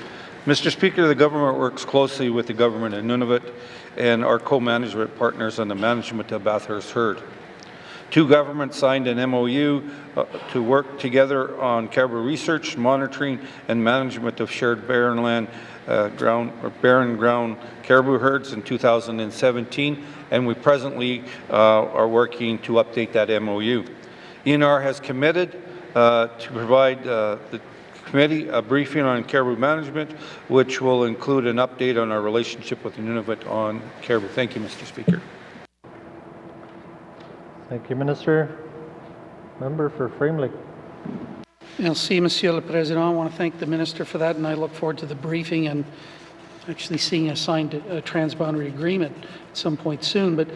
Mr. Speaker, the government works closely with the government of Nunavut and our co-management partners on the management of Bathurst herd. Two governments signed an MOU to work together on caribou research, monitoring, and management of shared barren ground caribou herds in 2017, and we presently are working to update that MOU. ENR has committed to provide the committee a briefing on caribou management, which will include an update on our relationship with the Nunavut on caribou. Thank you, Mr. Speaker. Thank you, Minister. Member for Frame Lake. Merci, Monsieur le Président. I want to thank the Minister for that, and I look forward to the briefing and actually seeing a signed transboundary agreement at some point soon. But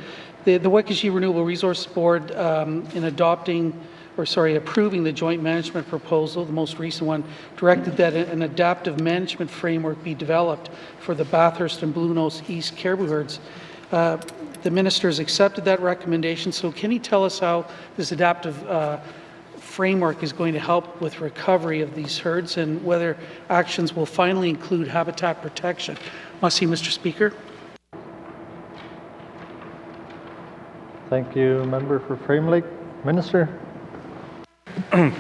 the Mckenzie Renewable Resource Board, in approving the joint management proposal, the most recent one, directed that an adaptive management framework be developed for the Bathurst and Bluenose East caribou herds. The Minister has accepted that recommendation, so can he tell us how this adaptive framework is going to help with recovery of these herds, and whether actions will finally include habitat protection? Must see, Mr. Speaker. Thank you, Member for Frame Lake. Minister.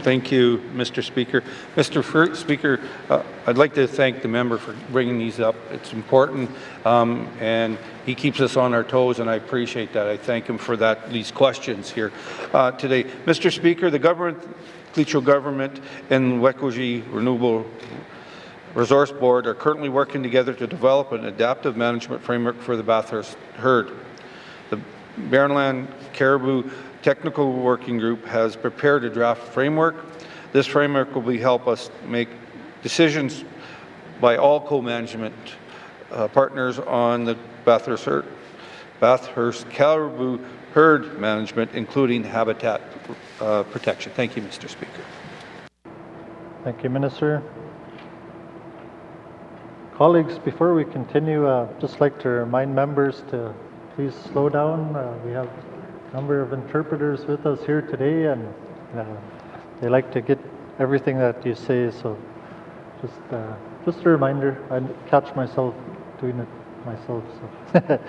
Thank you, Mr. Speaker. Mr. Speaker, I'd like to thank the member for bringing these up. It's important, and he keeps us on our toes, and I appreciate that. I thank him for these questions here today. Mr. Speaker, the Cleacho government and Mckenzie Renewable Resource Board are currently working together to develop an adaptive management framework for the Bathurst herd. The Barrenland Caribou Technical Working Group has prepared a draft framework. This framework will help us make decisions by all co-management partners on the Bathurst Caribou herd management, including habitat protection. Thank you, Mr. Speaker. Thank you, Minister. Colleagues, before we continue, I'd just like to remind members to please slow down. We have number of interpreters with us here today, and they like to get everything that you say, so just a reminder. I catch myself doing it myself, so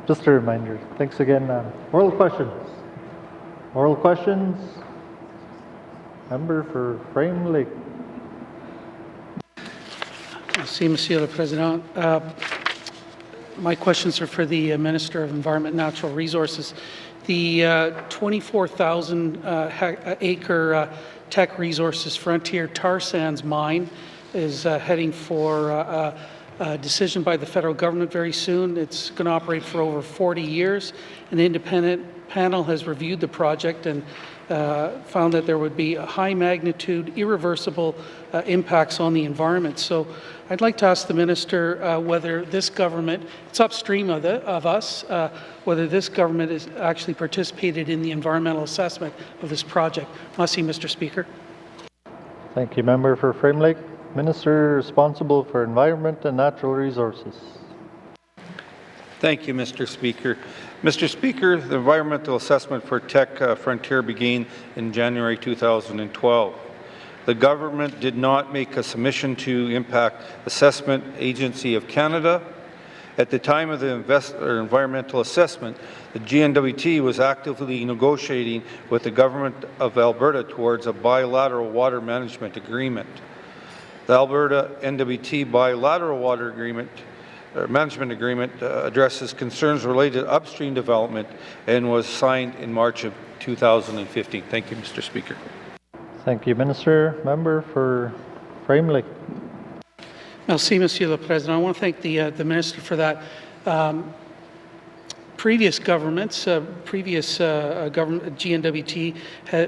just a reminder. Thanks again. Oral questions. Oral questions. Member for Frame Lake. Merci, Monsieur le Président. My questions are for the Minister of Environment and Natural Resources. The 24,000 acre Tech Resources Frontier tar sands mine is heading for a decision by the federal government very soon. It's going to operate for over 40 years. An independent panel has reviewed the project and found that there would be high magnitude, irreversible impacts on the environment. So I'd like to ask the Minister whether this government, it's upstream of us, whether this government has actually participated in the environmental assessment of this project. Must see, Mr. Speaker. Thank you, Member for Frame Lake. Minister responsible for Environment and Natural Resources. Thank you, Mr. Speaker. Mr. Speaker, the environmental assessment for Tech Frontier began in January 2012. The government did not make a submission to Impact Assessment Agency of Canada. At the time of the environmental assessment, the N.W.T was actively negotiating with the Government of Alberta towards a bilateral water management agreement. The Alberta N.W.T bilateral water agreement management agreement addresses concerns related to upstream development and was signed in March of 2015. Thank you, Mr. Speaker. Thank you, Minister. Member for Framley. Merci, Monsieur le Président. I want to thank the Minister for that. Previous governments, government, N.W.T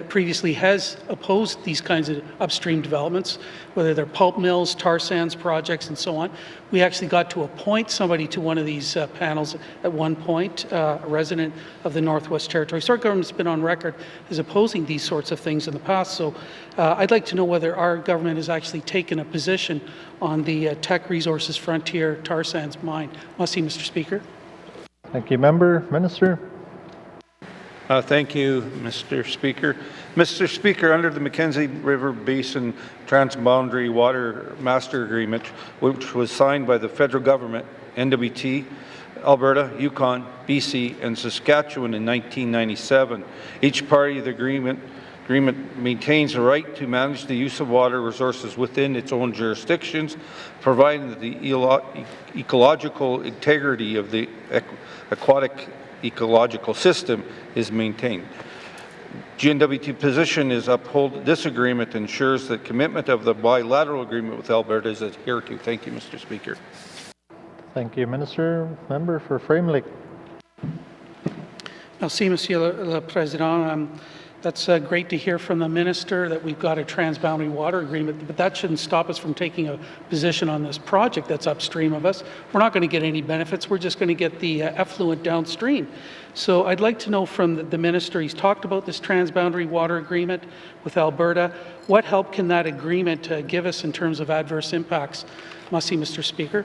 previously has opposed these kinds of upstream developments, whether they're pulp mills, tar sands projects, and so on. We actually got to appoint somebody to one of these panels at one point, a resident of the Northwest Territories. So our government's been on record as opposing these sorts of things in the past. So I'd like to know whether our government has actually taken a position on the Teck Resources Frontier tar sands mine. Merci, Mr. Speaker. Thank you, Member. Minister. Thank you, Mr. Speaker. Mr. Speaker, under the Mckenzie River Basin Transboundary Water Master Agreement, which was signed by the federal government, N.W.T, Alberta, Yukon, BC, and Saskatchewan in 1997, each party of the agreement maintains the right to manage the use of water resources within its own jurisdictions, providing that the ecological integrity of the aquatic ecological system is maintained. N.W.T position is uphold this agreement ensures that commitment of the bilateral agreement with Alberta is adhered to. Thank you, Mr. Speaker. Thank you, Minister. Member for Framley. Merci, Monsieur le Président. That's great to hear from the Minister that we've got a transboundary water agreement, but that shouldn't stop us from taking a position on this project that's upstream of us. We're not going to get any benefits. We're just going to get the effluent downstream. So I'd like to know from the Minister, he's talked about this transboundary water agreement with Alberta. What help can that agreement give us in terms of adverse impacts? Merci, Mr. Speaker.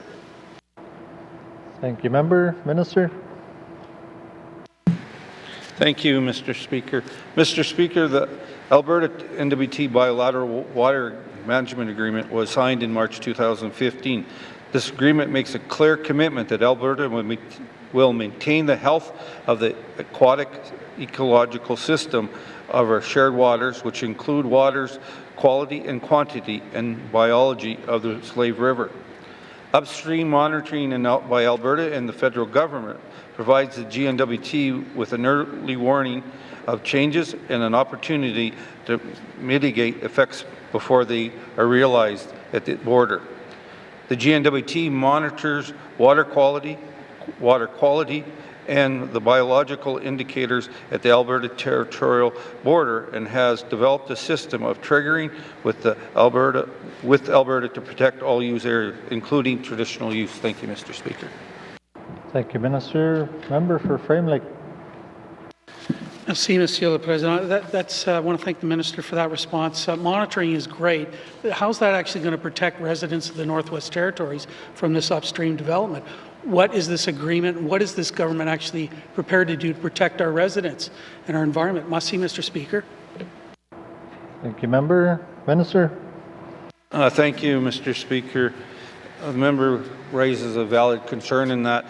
Thank you, Member. Minister. Thank you, Mr. Speaker. Mr. Speaker, the Alberta N.W.T bilateral water management agreement was signed in March 2015. This agreement makes a clear commitment that Alberta will maintain the health of the aquatic ecological system of our shared waters, which include waters, quality and quantity, and biology of the Slave River. Upstream monitoring by Alberta and the federal government provides the N.W.T with an early warning of changes and an opportunity to mitigate effects before they are realized at the border. The N.W.T monitors water quality, and the biological indicators at the Alberta territorial border and has developed a system of triggering with Alberta to protect all use areas, including traditional use. Thank you, Mr. Speaker. Thank you, Minister. Member for Framley. Merci, Monsieur le Président. I want to thank the Minister for that response. Monitoring is great. How's that actually going to protect residents of the Northwest Territories from this upstream development? What is this agreement? What is this government actually prepared to do to protect our residents and our environment? Merci, Mr. Speaker. Thank you, Member. Minister. Thank you, Mr. Speaker. The member raises a valid concern in that.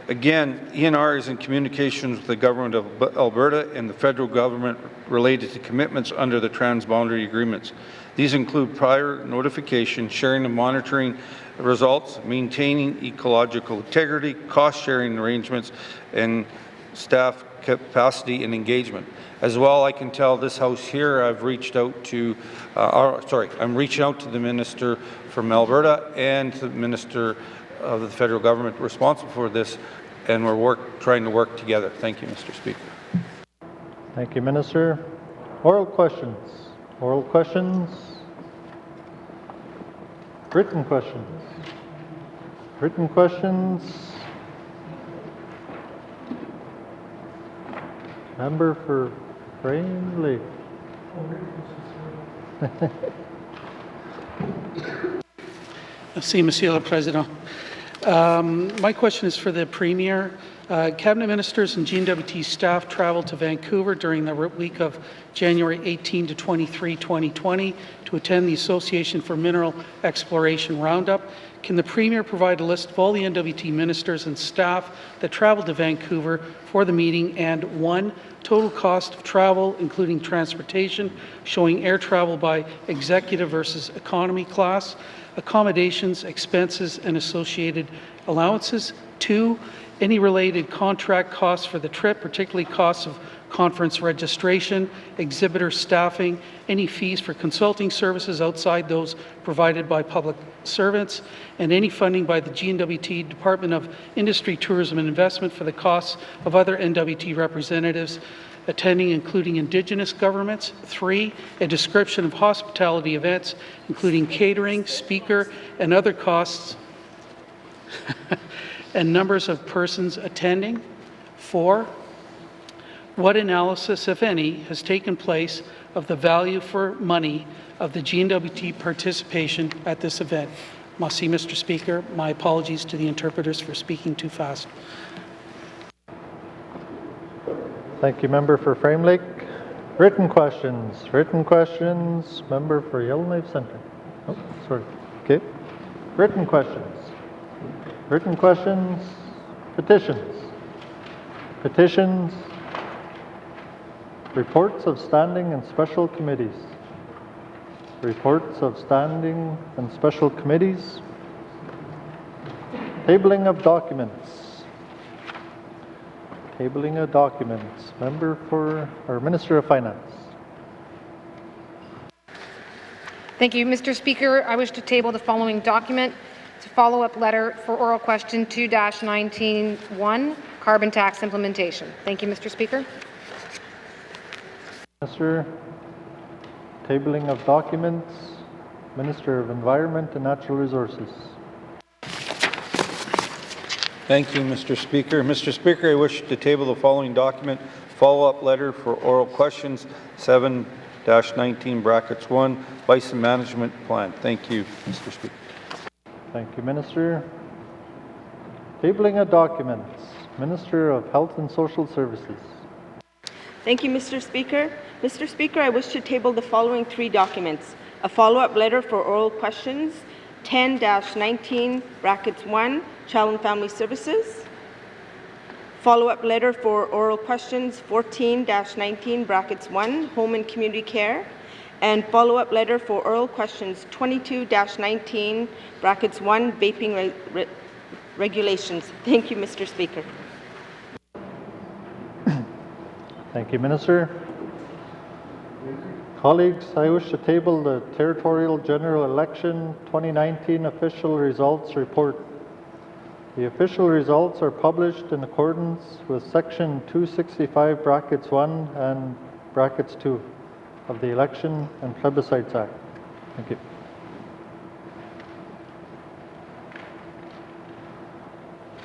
Again, ENR is in communications with the Government of Alberta and the federal government related to commitments under the transboundary agreements. These include prior notification, sharing and monitoring results, maintaining ecological integrity, cost-sharing arrangements, and staff capacity and engagement. As well, I can tell this House here, I've reached out to, I'm reaching out to the Minister from Alberta and to the Minister of the federal government responsible for this, and we're trying to work together. Thank you, Mr. Speaker. Thank you, Minister. Oral questions. Oral questions. Written questions. Written questions. Member for Framley. Merci, Monsieur le Président. My question is for the Premier. Cabinet Ministers and N.W.T staff traveled to Vancouver during the week of January 18 to 23, 2020 to attend the Association for Mineral Exploration Roundup. Can the Premier provide a list of all the N.W.T ministers and staff that traveled to Vancouver for the meeting, and 1, total cost of travel, including transportation, showing air travel by executive versus economy class, accommodations, expenses, and associated allowances; 2, any related contract costs for the trip, particularly costs of conference registration, exhibitor staffing, any fees for consulting services outside those provided by public servants, and any funding by the N.W.T Department of Industry, Tourism and Investment for the costs of other N.W.T representatives attending, including Indigenous governments; 3, a description of hospitality events, including catering, speaker, and other costs, and numbers of persons attending; 4, what analysis, if any, has taken place of the value for money of the N.W.T participation at this event? Merci, Mr. Speaker. My apologies to the interpreters for speaking too fast. Thank you, Member for Frame Lake. Written questions. Written questions. Member for Yellowknife Centre. Oh, sorry. Okay. Written questions. Written questions. Petitions. Petitions. Reports of standing and special committees. Reports of standing and special committees. Tabling of documents. Tabling of documents. Member for, or Minister of Finance. Thank you, Mr. Speaker. I wish to table the following document. It's a follow-up letter for oral question 2-19-1, carbon tax implementation. Thank you, Mr. Speaker. Minister, tabling of documents, Minister of Environment and Natural Resources. Thank you, Mr. Speaker. Mr. Speaker, I wish to table the following document, follow-up letter for oral questions 7-19(1), Basin Management Plan. Thank you, Mr. Speaker. Thank you, Minister. Tabling of documents, Minister of Health and Social Services. Thank you, Mr. Speaker. Mr. Speaker, I wish to table the following 3 documents: a follow-up letter for oral questions 10-19(1), Child and Family Services; follow-up letter for oral questions 14-19(1), Home and Community Care; and follow-up letter for oral questions 22-19(1), vaping regulations. Thank you, Mr. Speaker. Thank you, Minister. Colleagues, I wish to table the Territorial General Election 2019 official results report. The official results are published in accordance with Section 265 brackets 1 and brackets 2 of the Election and Plebiscites Act. Thank you.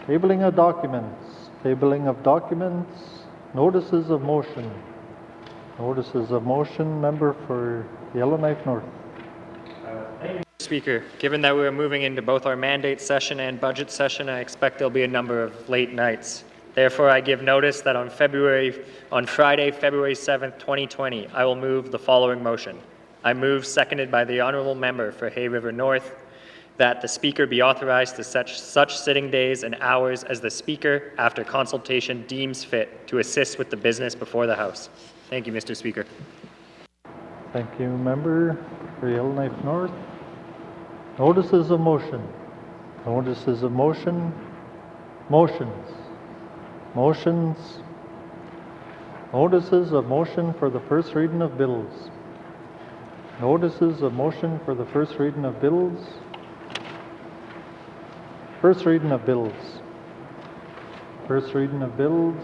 Tabling of documents. Tabling of documents. Notices of motion. Notices of motion. Member for Yellowknife North. Speaker, given that we're moving into both our mandate session and budget session, I expect there'll be a number of late nights. Therefore, I give notice that on Friday, February 7th, 2020, I will move the following motion. I move, seconded by the Honourable Member for Hay River North, that the Speaker be authorized to set such sitting days and hours as the Speaker, after consultation, deems fit to assist with the business before the House. Thank you, Mr. Speaker. Thank you, Member for Yellowknife North. Notices of motion. Notices of motion. Motions. Motions. Notices of motion for the first reading of bills. Notices of motion for the first reading of bills. First reading of bills. First reading of bills.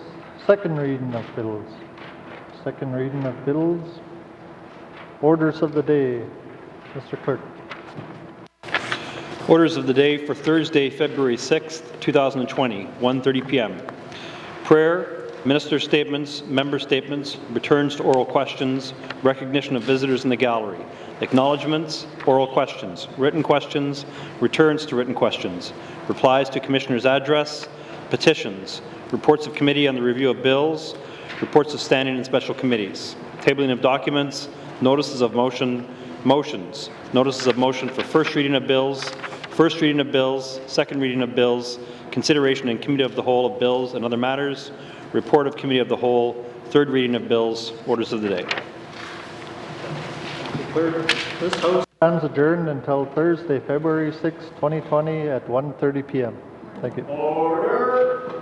Second reading of bills. Second reading of bills. Orders of the day. Mr. Clerk. Orders of the day for Thursday, February 6th, 2020, 1:30 p.m. Prayer Minister statements, member statements, returns to oral questions, recognition of visitors in the gallery, acknowledgements, oral questions, returns to written questions, replies to Commissioner's address, petitions, reports of committee on the review of bills, reports of standing and special committees, tabling of documents, notices of motion, motions, notices of motion for first reading of bills, second reading of bills, consideration in committee of the whole of bills and other matters, report of committee of the whole, third reading of bills, orders of the day. This House stands adjourned until Thursday, February 6, 2020 at 1:30 p.m. Thank you. Order.